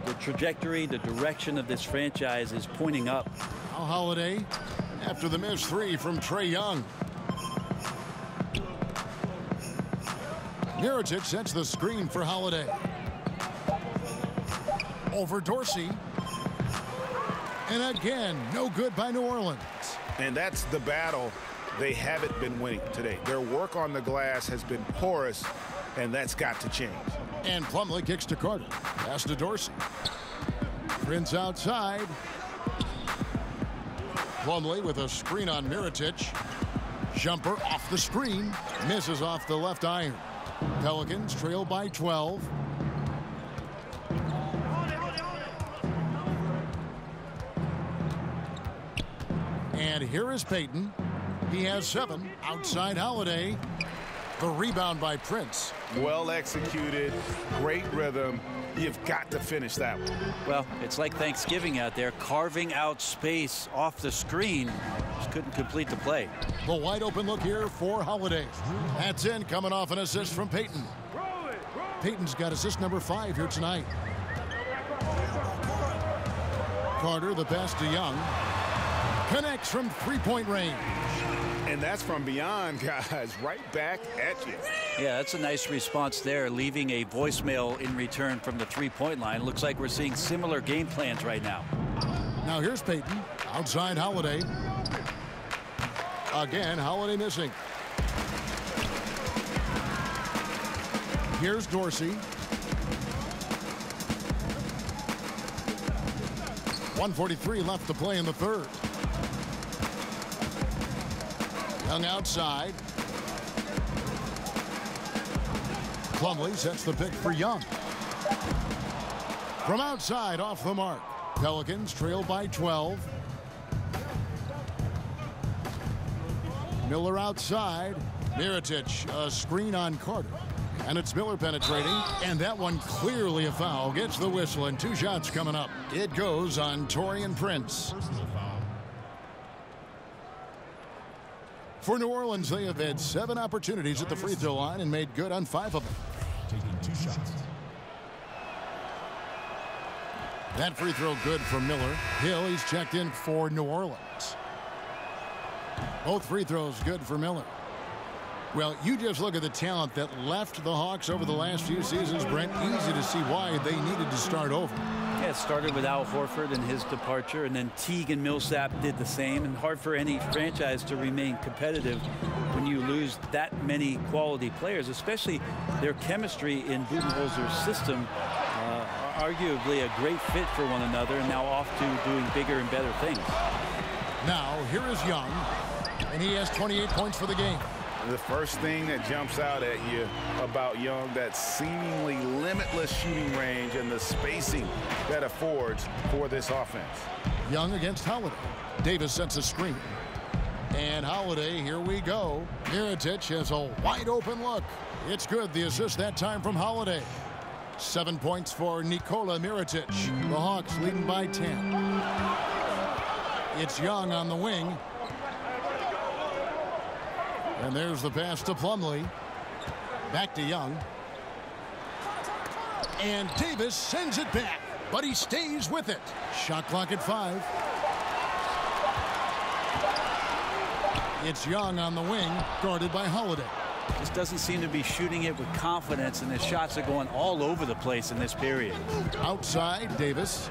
Speaker 6: the trajectory, the direction of this franchise is pointing up.
Speaker 5: Now Holiday after the missed 3 from Trae Young. Mirotic sets the screen for Holiday. Over Dorsey. And again, no good by New Orleans.
Speaker 7: And that's the battle they haven't been winning today. Their work on the glass has been porous, and that's got to change.
Speaker 5: And Plumlee kicks to Carter. Pass to Dorsey. Prince outside. Plumlee with a screen on Mirotic. Jumper off the screen. Misses off the left iron. Pelicans trail by 12. And here is Payton. He has 7 outside Holiday. The rebound by Prince.
Speaker 7: Well executed, great rhythm. You've got to finish that one.
Speaker 6: Well, it's like Thanksgiving out there, carving out space off the screen. Just couldn't complete the play.
Speaker 5: The wide open look here for Holiday. That's in, coming off an assist from Payton. Payton's got assist number 5 here tonight. Carter, the pass to Young. Connects from three-point range.
Speaker 9: And that's from beyond, guys, right back at you.
Speaker 6: Yeah, that's a nice response there, leaving a voicemail in return from the three-point line. Looks like we're seeing similar game plans right now.
Speaker 5: Now here's Payton. Outside Holiday. Again, Holiday missing. Here's Dorsey. 1:43 left to play in the third. Young outside. Plumlee sets the pick for Young. From outside, off the mark. Pelicans trail by 12. Miller outside. Mirotic, a screen on Carter. And it's Miller penetrating. And that one clearly a foul. Gets the whistle and 2 shots coming up. It goes on Taurean Prince. For New Orleans, they have had 7 opportunities at the free throw line and made good on 5 of them.
Speaker 11: Taking 2 shots.
Speaker 5: That free throw good for Miller. Hill, he's checked in for New Orleans. Both free throws good for Miller. Well, you just look at the talent that left the Hawks over the last few seasons, Brent. Easy to see why they needed to start over.
Speaker 6: Yeah, it started with Al Horford and his departure, and then Teague and Millsap did the same. And hard for any franchise to remain competitive when you lose that many quality players, especially their chemistry in Budenholzer's system. Arguably a great fit for one another, and now off to doing bigger and better things.
Speaker 5: Now, here is Young, and he has 28 points for the game.
Speaker 9: The first thing that jumps out at you about Young, that seemingly limitless shooting range and the spacing that affords for this offense.
Speaker 5: Young against Holiday. Davis sets a screen. And Holiday, here we go. Mirotic has a wide open look. It's good. The assist that time from Holiday. 7 points for Nikola Mirotic. The Hawks leading by 10. It's Young on the wing. And there's the pass to Plumlee. Back to Young. And Davis sends it back, but he stays with it. Shot clock at 5. It's Young on the wing, guarded by Holiday.
Speaker 6: Just doesn't seem to be shooting it with confidence, and his shots are going all over the place in this period.
Speaker 5: Outside, Davis.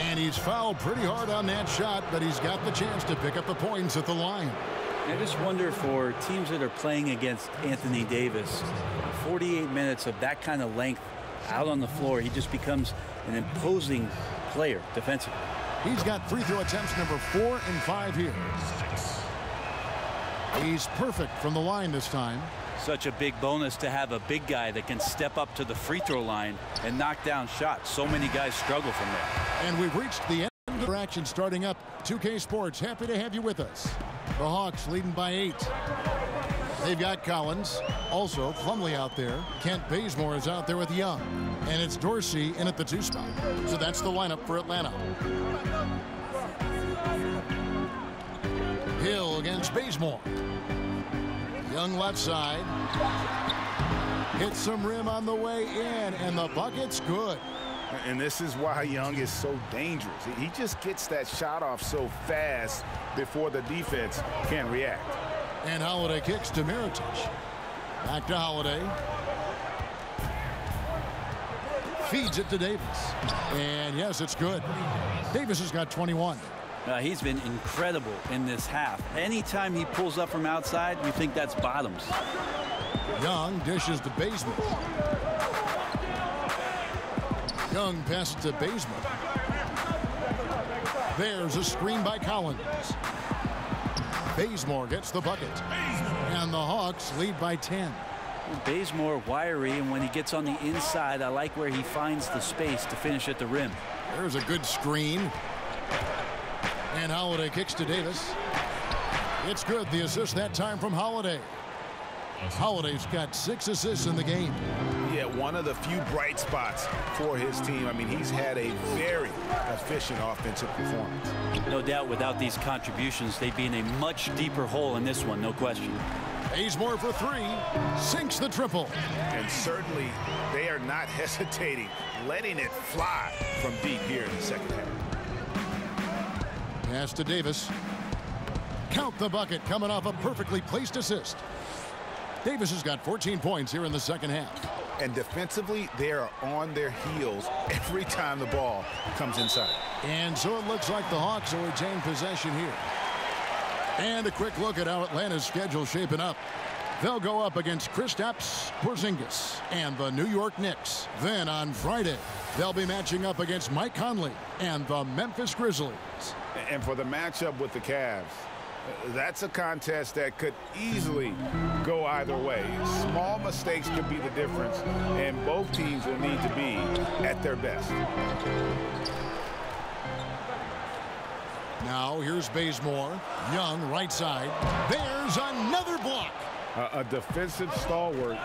Speaker 5: And he's fouled pretty hard on that shot, but he's got the chance to pick up the points at the line.
Speaker 6: I just wonder, for teams that are playing against Anthony Davis, 48 minutes of that kind of length out on the floor, he just becomes an imposing player defensively.
Speaker 5: He's got free throw attempts number 4 and 5 here. He's perfect from the line this time.
Speaker 6: Such a big bonus to have a big guy that can step up to the free throw line and knock down shots. So many guys struggle from there.
Speaker 5: And we've reached the end of the action starting up. 2K Sports, happy to have you with us. The Hawks leading by 8. They've got Collins. Also, Plumlee out there. Kent Bazemore is out there with Young. And it's Dorsey in at the 2 spot. So that's the lineup for Atlanta. Hill against Bazemore. Young left side. Hits some rim on the way in, and the bucket's good.
Speaker 9: And this is why Young is so dangerous. He just gets that shot off so fast before the defense can react.
Speaker 5: And Holiday kicks to Mirotic. Back to Holiday. Feeds it to Davis. And yes, it's good. Davis has got 21.
Speaker 6: He's been incredible in this half. Anytime he pulls up from outside, you think that's bottoms.
Speaker 5: Young dishes to Bazemore. Young passes to Bazemore. There's a screen by Collins. Bazemore gets the bucket. And the Hawks lead by 10.
Speaker 6: Bazemore wiry, and when he gets on the inside, I like where he finds the space to finish at the rim.
Speaker 5: There's a good screen. And Holiday kicks to Davis. It's good. The assist that time from Holiday. Holiday's got 6 assists in the game.
Speaker 7: Yeah, one of the few bright spots for his team. I mean, he's had a very efficient offensive performance.
Speaker 6: No doubt, without these contributions, they'd be in a much deeper hole in this one, no question.
Speaker 5: Bazemore for 3. Sinks the triple.
Speaker 7: And certainly, they are not hesitating
Speaker 9: letting it fly from deep here in the second half.
Speaker 5: Pass to Davis. Count the bucket coming off a perfectly placed assist. Davis has got 14 points here in the second half.
Speaker 9: And defensively, they are on their heels every time the ball comes inside.
Speaker 5: And so it looks like the Hawks will retain possession here. And a quick look at how Atlanta's schedule shaping up. They'll go up against Kristaps Porzingis and the New York Knicks. Then on Friday, they'll be matching up against Mike Conley and the Memphis Grizzlies.
Speaker 9: And for the matchup with the Cavs, that's a contest that could easily go either way. Small mistakes could be the difference, and both teams will need to be at their best.
Speaker 5: Now here's Bazemore. Young, right side. There's another block.
Speaker 9: A defensive stalwart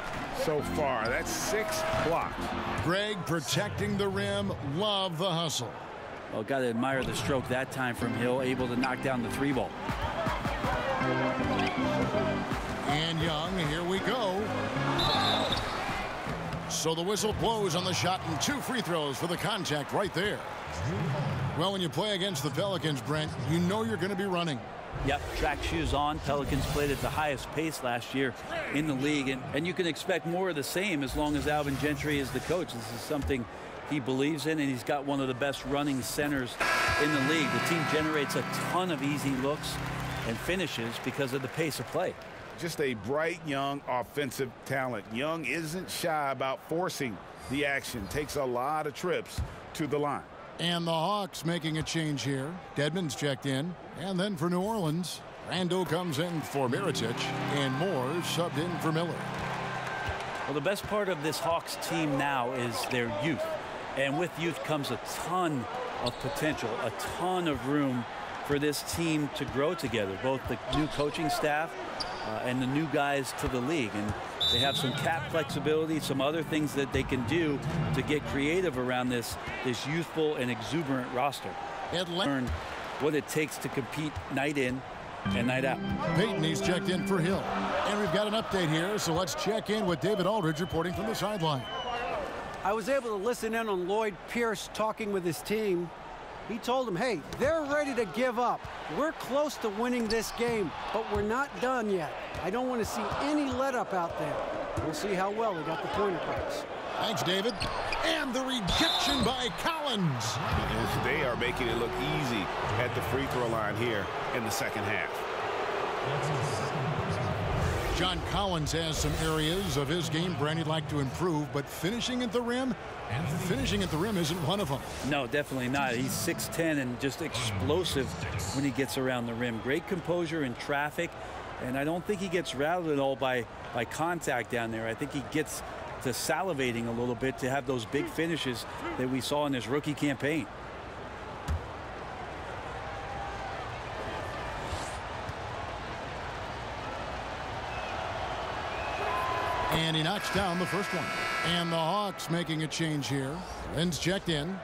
Speaker 9: so far. That's 6 blocks.
Speaker 5: Greg protecting the rim. Love the hustle.
Speaker 6: Well, got to admire the stroke that time from Hill, able to knock down the 3-ball.
Speaker 5: And Young, here we go. So the whistle blows on the shot and 2 free throws for the contact right there. Well, when you play against the Pelicans, Brent, you know you're going to be running.
Speaker 6: Yep, track shoes on. Pelicans played at the highest pace last year in the league, and you can expect more of the same as long as Alvin Gentry is the coach. This is something he believes in, and he's got one of the best running centers in the league. The team generates a ton of easy looks and finishes because of the pace of play.
Speaker 9: Just a bright, young, offensive talent. Young isn't shy about forcing the action. Takes a lot of trips to the line.
Speaker 5: And the Hawks making a change here. Dedmon's checked in. And then for New Orleans, Randall comes in for Mirotic, and Moore subbed in for Miller.
Speaker 6: Well, the best part of this Hawks team now is their youth. And with youth comes a ton of potential, a ton of room for this team to grow together, both the new coaching staff and the new guys to the league. And they have some cap flexibility, some other things that they can do to get creative around this youthful and exuberant roster. Learn what it takes to compete night in and night out.
Speaker 5: Peyton, he's checked in for Hill. And we've got an update here, so let's check in with David Aldridge reporting from the sideline.
Speaker 8: I was able to listen in on Lloyd Pierce talking with his team. He told them, hey, they're ready to give up. We're close to winning this game, but we're not done yet. I don't want to see any let-up out there. We'll see how well they got the point across.
Speaker 5: Thanks, David. And the rejection by Collins.
Speaker 9: They are making it look easy at the free throw line here in the second half.
Speaker 5: John Collins has some areas of his game Brand he'd like to improve, but finishing at the rim isn't one of them.
Speaker 6: No, definitely not. He's 6'10" and just explosive when he gets around the rim. Great composure in traffic, and I don't think he gets rattled at all by contact down there. I think he gets to salivating a little bit to have those big finishes that we saw in his rookie campaign.
Speaker 5: And he knocks down the first one. And the Hawks making a change here. Lynn's checked in.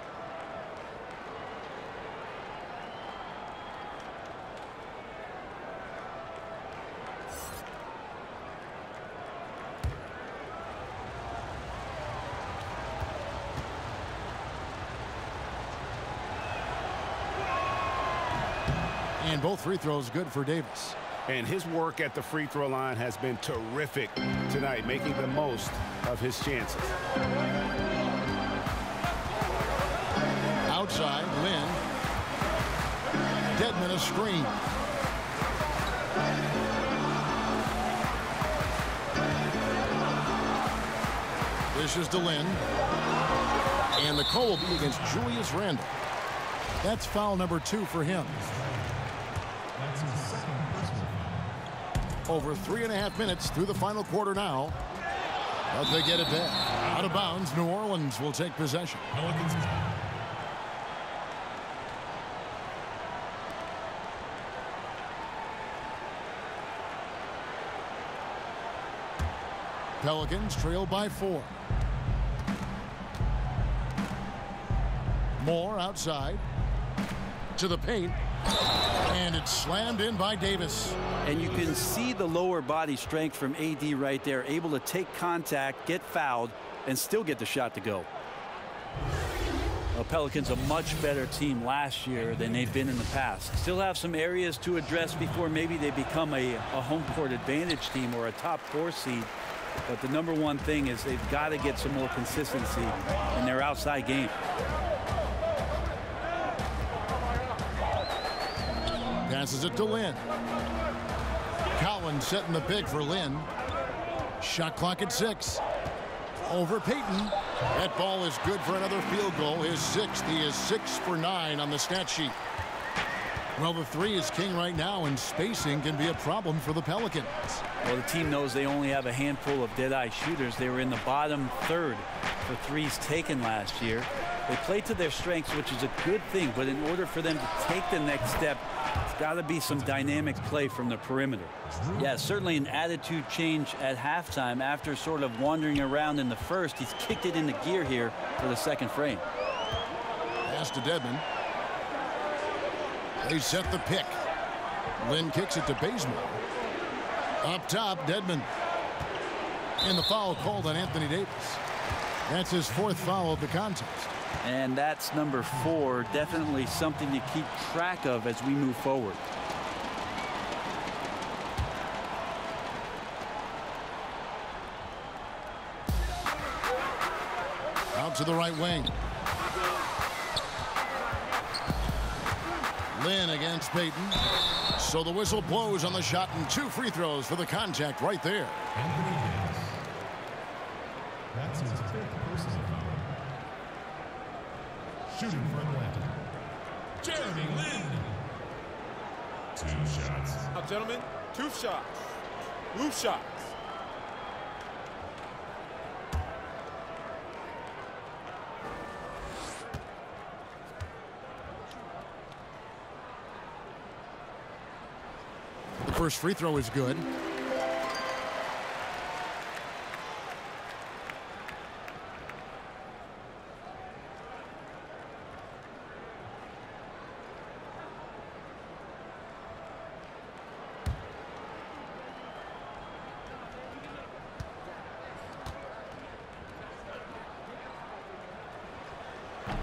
Speaker 5: And both free throws good for Davis.
Speaker 9: And his work at the free throw line has been terrific tonight, making the most of his chances.
Speaker 5: Outside, Lynn. Dedmon a screen. This is to Lynn. And the call will be against Julius Randle. That's foul number 2 for him. Over 3.5 minutes through the final quarter now. But they get it back. Out of bounds, New Orleans will take possession. Pelicans trail by 4. Moore outside. To the paint. And it's slammed in by Davis.
Speaker 6: And you can see the lower body strength from AD right there, able to take contact, get fouled, and still get the shot to go. Pelicans a much better team last year than they've been in the past. Still have some areas to address before maybe they become a home court advantage team or a top 4 seed. But the number one thing is they've got to get some more consistency in their outside game.
Speaker 5: Passes it to Lynn. Collins setting the pick for Lynn. Shot clock at 6. Over Payton. That ball is good for another field goal. His 6th. He is 6 for 9 on the stat sheet. Well, the 3 is king right now, and spacing can be a problem for the Pelicans.
Speaker 6: Well, the team knows they only have a handful of dead-eye shooters. They were in the bottom third for threes taken last year. They play to their strengths, which is a good thing, but in order for them to take the next step, it's got to be some dynamic play from the perimeter. Yeah, certainly an attitude change at halftime. After sort of wandering around in the first, he's kicked it into gear here for the second frame.
Speaker 5: Pass to Dedmon. They set the pick. Lynn kicks it to Bazemore. Up top, Dedmon. And the foul called on Anthony Davis. That's his 4th foul of the contest.
Speaker 6: And that's number 4. Definitely something to keep track of as we move forward.
Speaker 5: Out to the right wing. Lynn against Payton. So the whistle blows on the shot, and 2 free throws for the contact right there.
Speaker 11: Anthony Davis. That's his 5th personal foul. Shooting for Atlanta, Jeremy Lin. 2 shots.
Speaker 10: Now, gentlemen, 2 shots. 2 shots.
Speaker 5: The first free throw is good.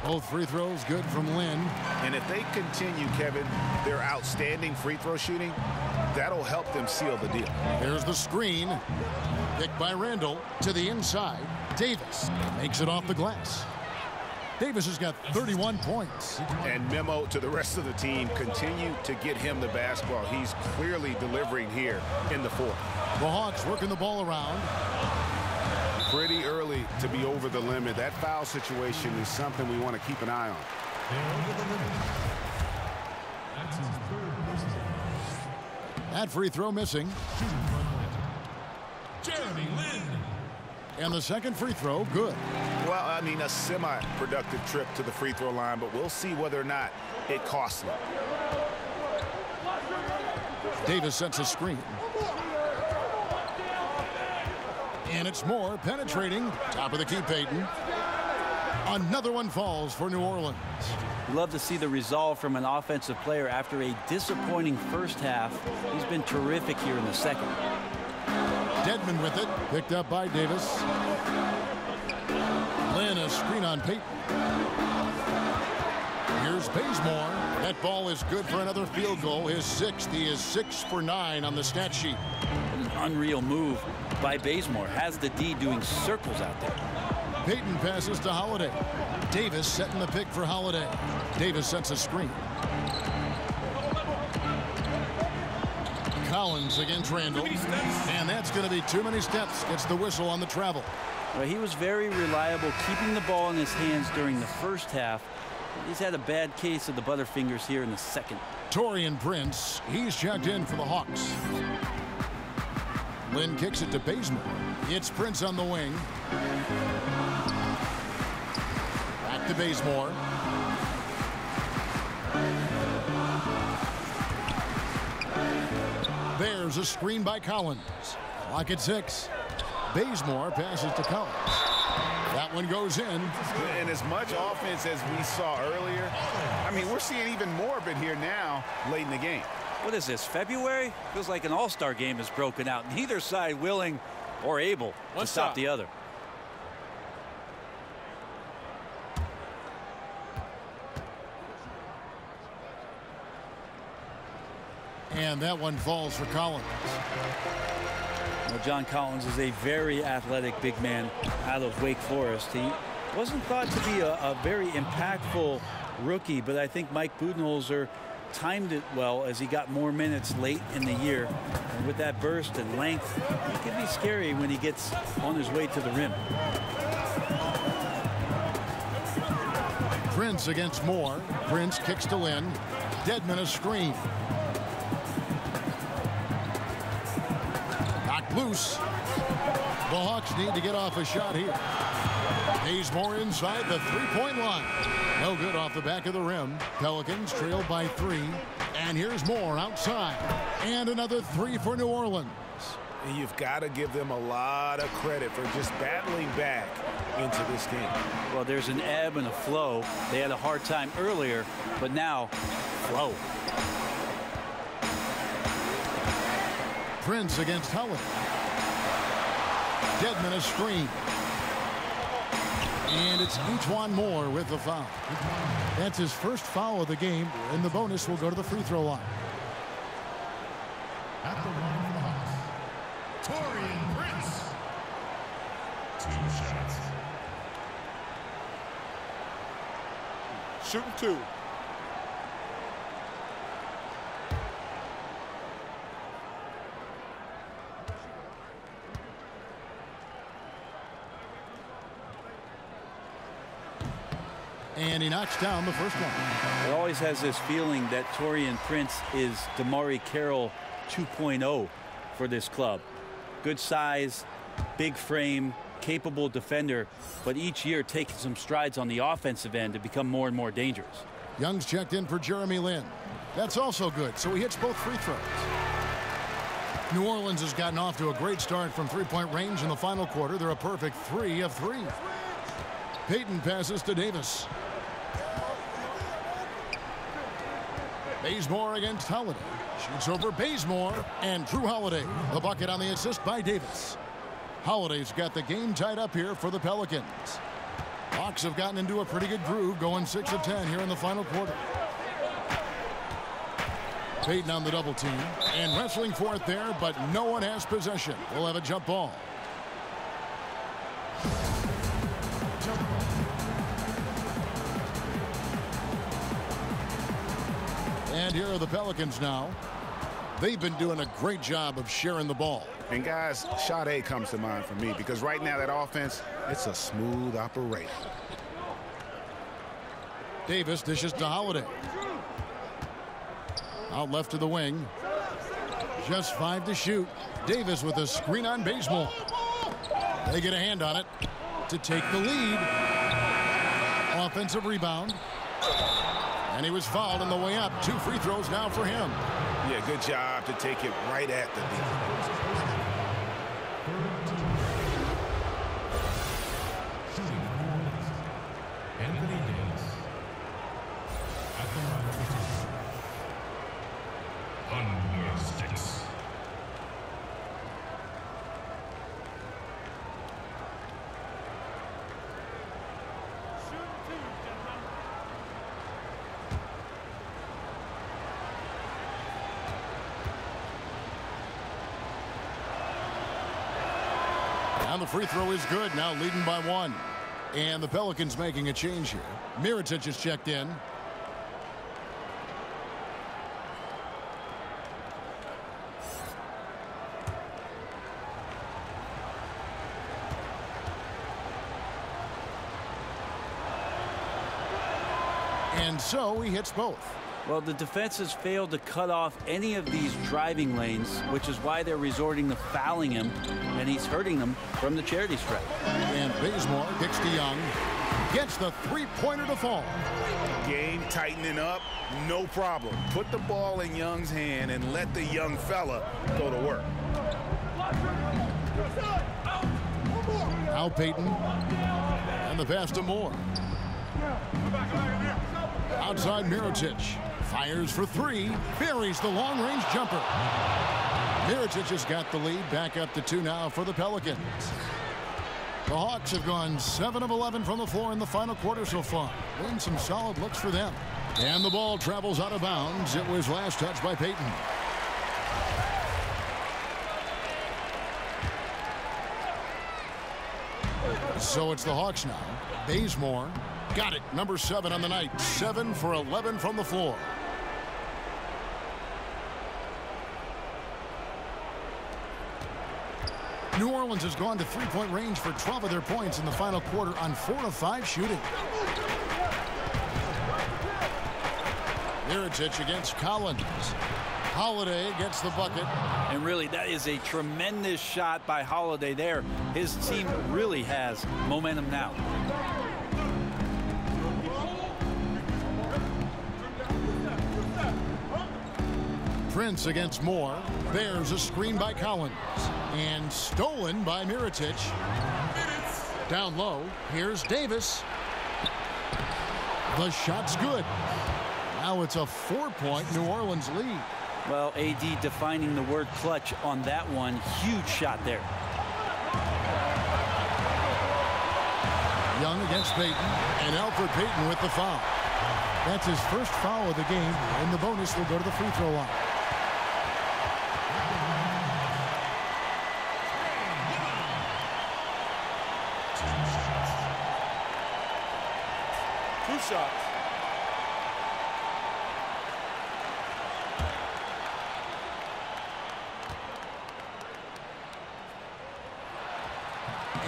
Speaker 5: Both free throws good from Lynn.
Speaker 7: And if they continue, Kevin, their outstanding free throw shooting, that'll help them seal the deal.
Speaker 5: There's the screen. Picked by Randall to the inside. Davis makes it off the glass. Davis has got 31 points.
Speaker 7: And memo to the rest of the team, continue to get him the basketball. He's clearly delivering here in the 4th.
Speaker 5: The Hawks working the ball around.
Speaker 7: Pretty early to be over the limit. That foul situation is something we want to keep an eye on.
Speaker 11: They're over the limit. That's his 3rd personal foul.
Speaker 5: That free throw missing.
Speaker 11: Shooting for Atlanta, Jeremy Lin.
Speaker 5: And the second free throw good.
Speaker 7: Well, I mean, a semi-productive trip to the free throw line, but we'll see whether or not it costs them.
Speaker 5: Davis sets a screen. And it's Moore penetrating. Top of the key, Payton. Another one falls for New Orleans.
Speaker 6: Love to see the resolve from an offensive player after a disappointing first half. He's been terrific here in the second.
Speaker 5: Dedmon with it. Picked up by Davis. Lynn, a screen on Payton. Here's Bazemore. That ball is good for another field goal. His 6th. He is 6 for 9 on the stat sheet.
Speaker 6: An unreal move by Bazemore. Has the D doing circles out there.
Speaker 5: Payton passes to Holiday. Davis setting the pick for Holiday. Davis sets a screen. Collins against Randall. And that's going to be too many steps. Gets the whistle on the travel.
Speaker 6: Well, he was very reliable, keeping the ball in his hands during the first half. He's had a bad case of the butterfingers here in the second.
Speaker 5: Taurean Prince, he's checked in for the Hawks. Lynn kicks it to Bazemore. It's Prince on the wing. Back to Bazemore. There's a screen by Collins. Clock at 6. Bazemore passes to Collins. That one goes in.
Speaker 7: And as much offense as we saw earlier, I mean, we're seeing even more of it here now late in the game.
Speaker 6: What is this, February? Feels like an all-star game has broken out. Neither side willing or able to stop the other.
Speaker 5: And that one falls for Collins.
Speaker 6: Well, John Collins is a very athletic big man out of Wake Forest. He wasn't thought to be a very impactful rookie, but I think Mike Budenholzer timed it well as he got more minutes late in the year. And with that burst and length, he can be scary when he gets on his way to the rim.
Speaker 5: Prince against Moore. Prince kicks to Lynn. Dedman a screen. Knocked loose. The Hawks need to get off a shot here. Bazemore inside the three-point line. No good off the back of the rim. Pelicans trail by 3. And here's Moore outside. And another 3 for New Orleans.
Speaker 7: You've got to give them a lot of credit for just battling back into this game.
Speaker 6: Well, there's an ebb and a flow. They had a hard time earlier, but now, flow.
Speaker 5: Prince against Holiday. Dedman a screen. And it's Antoine Moore with the foul. That's his first foul of the game, and the bonus will go to the free throw line.
Speaker 11: At the line for the Hawks, Taurean Prince. 2 shots.
Speaker 10: Shooting 2.
Speaker 5: And he knocks down the first one.
Speaker 6: It always has this feeling that Taurean Prince is DeMarre Carroll 2.0 for this club. Good size, big frame, capable defender, but each year taking some strides on the offensive end to become more and more dangerous.
Speaker 5: Young's checked in for Jeremy Lin. That's also good, so he hits both free throws. New Orleans has gotten off to a great start from three-point range in the final quarter. They're a perfect 3 of 3. Payton passes to Davis. Bazemore against Holiday. Shoots over Bazemore and Drew Holiday. The bucket on the assist by Davis. Holiday's got the game tied up here for the Pelicans. Hawks have gotten into a pretty good groove, going 6 of 10 here in the final quarter. Payton on the double team and wrestling for it there, but no one has possession. We'll have a jump ball. And here are the Pelicans now. They've been doing a great job of sharing the ball.
Speaker 9: And guys, shot A comes to mind for me because right now that offense, it's a smooth operation.
Speaker 5: Davis dishes to Holiday. Out left to the wing. Just 5 to shoot. Davis with a screen on Bazemore. They get a hand on it to take the lead. Offensive rebound. And he was fouled on the way up. 2 free throws now for him.
Speaker 7: Yeah, good job to take it right at the D.
Speaker 5: And the free throw is good, now leading by 1. And the Pelicans making a change here. Mirotic is checked in. And so he hits both.
Speaker 6: Well, the defense has failed to cut off any of these driving lanes, which is why they're resorting to fouling him, and he's hurting them from the charity stripe.
Speaker 5: And Bazemore kicks to Young. Gets the three-pointer to fall.
Speaker 9: Game tightening up, no problem. Put the ball in Young's hand and let the young fella go to work.
Speaker 5: Now Payton. And the pass to Moore. Outside Mirotic. Fires for 3. Buries the long-range jumper. Mirotic has got the lead. Back up to 2 now for the Pelicans. The Hawks have gone 7 of 11 from the floor in the final quarter so far. Been some solid looks for them. And the ball travels out of bounds. It was last touched by Payton. So it's the Hawks now. Bazemore got it. Number 7 on the night. 7 for 11 from the floor. New Orleans has gone to three-point range for 12 of their points in the final quarter on 4 of 5 shooting. Mirotic against Collins. Holiday gets the bucket.
Speaker 6: And really, that is a tremendous shot by Holiday there. His team really has momentum now.
Speaker 5: Prince against Moore. Bears a screen by Collins. And stolen by Mirotic. Down low. Here's Davis. The shot's good. Now it's a 4-point New Orleans lead.
Speaker 6: Well, AD defining the word clutch on that one. Huge shot there.
Speaker 5: Young against Payton. And Alfred Payton with the foul. That's his first foul of the game. And the bonus will go to the free throw line.
Speaker 10: Two shots.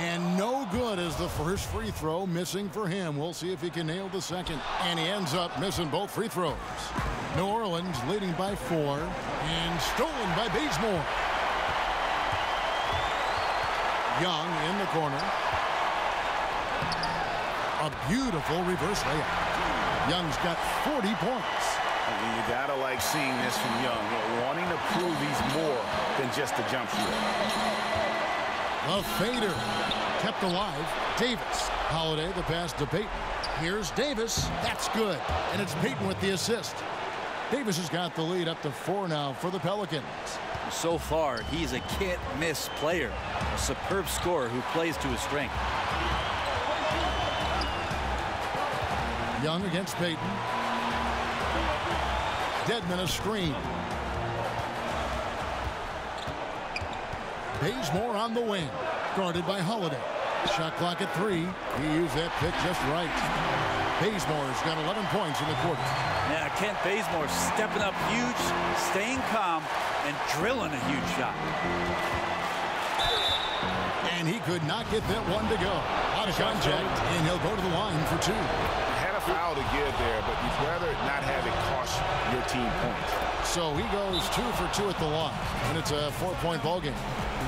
Speaker 5: And no good as the first free throw missing for him. We'll see if he can nail the second. And he ends up missing both free throws. New Orleans leading by 4 and stolen by Bazemore. Young in the corner. A beautiful reverse layup. Young's got 40 points.
Speaker 9: You gotta like seeing this from Young, wanting to prove he's more than just a jump shooter.
Speaker 5: A fader kept alive. Davis. Holiday the pass to Payton. Here's Davis. That's good. And it's Payton with the assist. Davis has got the lead up to 4 now for the Pelicans.
Speaker 6: So far, he's a can't-miss player. A superb scorer who plays to his strength.
Speaker 5: Young against Payton. Dedmon a screen. Bazemore on the wing. Guarded by Holiday. Shot clock at 3. He used that pick just right. Bazemore's got 11 points in the quarter.
Speaker 6: Yeah, Kent Bazemore stepping up huge, staying calm, and drilling a huge shot.
Speaker 5: And he could not get that one to go. Out of contact, and he'll go to the line for 2.
Speaker 7: Had a foul to give there, but you'd rather not have it cost your team points.
Speaker 5: So he goes 2 for 2 at the line, and it's a 4-point ball game.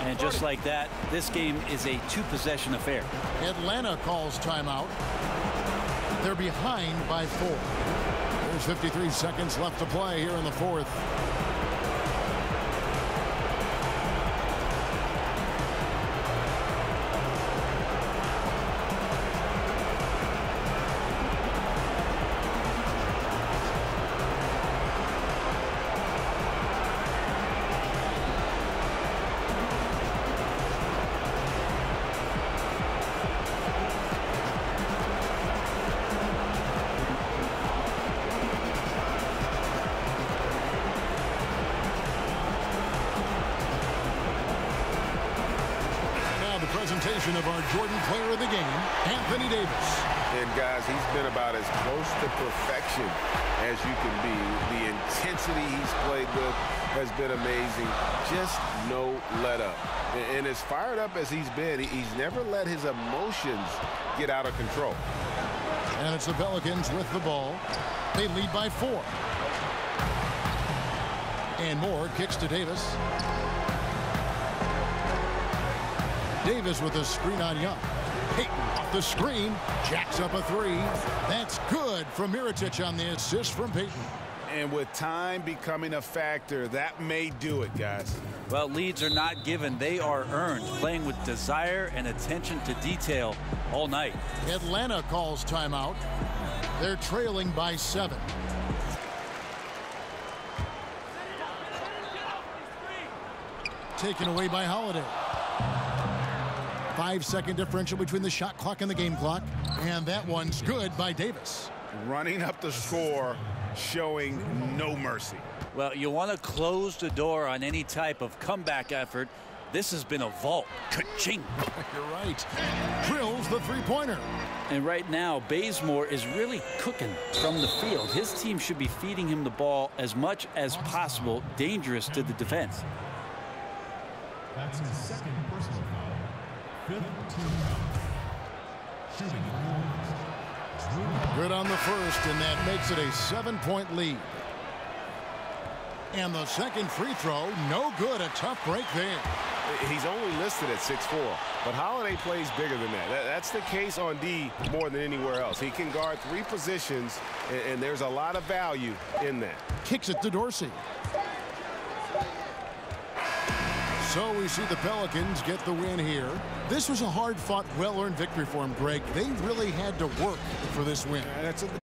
Speaker 6: And just like that, this game is a 2-possession affair.
Speaker 5: Atlanta calls timeout. They're behind by 4. There's 53 seconds left to play here in the 4th. Presentation of our Jordan Player of the Game, Anthony Davis.
Speaker 7: And guys, he's been about as close to perfection as you can be. The intensity he's played with has been amazing. Just no let up. And as fired up as he's been, he's never let his emotions get out of control.
Speaker 5: And it's the Pelicans with the ball. They lead by 4. And Moore kicks to Davis. Davis with a screen on Young. Payton off the screen. Jacks up a 3. That's good from Mirotic on the assist from Payton.
Speaker 7: And with time becoming a factor, that may do it, guys.
Speaker 6: Well, leads are not given. They are earned. Playing with desire and attention to detail all night.
Speaker 5: Atlanta calls timeout. They're trailing by 7. Taken away by Holiday. 5-second differential between the shot clock and the game clock. And that one's good by Davis.
Speaker 7: Running up the score, showing no mercy.
Speaker 6: Well, you want to close the door on any type of comeback effort. This has been a vault. Ka-ching.
Speaker 5: You're right. Drills the three-pointer.
Speaker 6: And right now, Bazemore is really cooking from the field. His team should be feeding him the ball as much as possible, dangerous to the defense.
Speaker 11: That's his second personal foul. Fifth team foul. Shooting
Speaker 5: good on the first, and that makes it a 7-point lead. And the second free throw, no good. A tough break there.
Speaker 7: He's only listed at 6'4", but Holiday plays bigger than that. That's the case on D more than anywhere else. He can guard 3 positions, and there's a lot of value in that.
Speaker 5: Kicks it to Dorsey. So we see the Pelicans get the win here. This was a hard-fought, well-earned victory for them, Greg. They really had to work for this win.
Speaker 9: That's a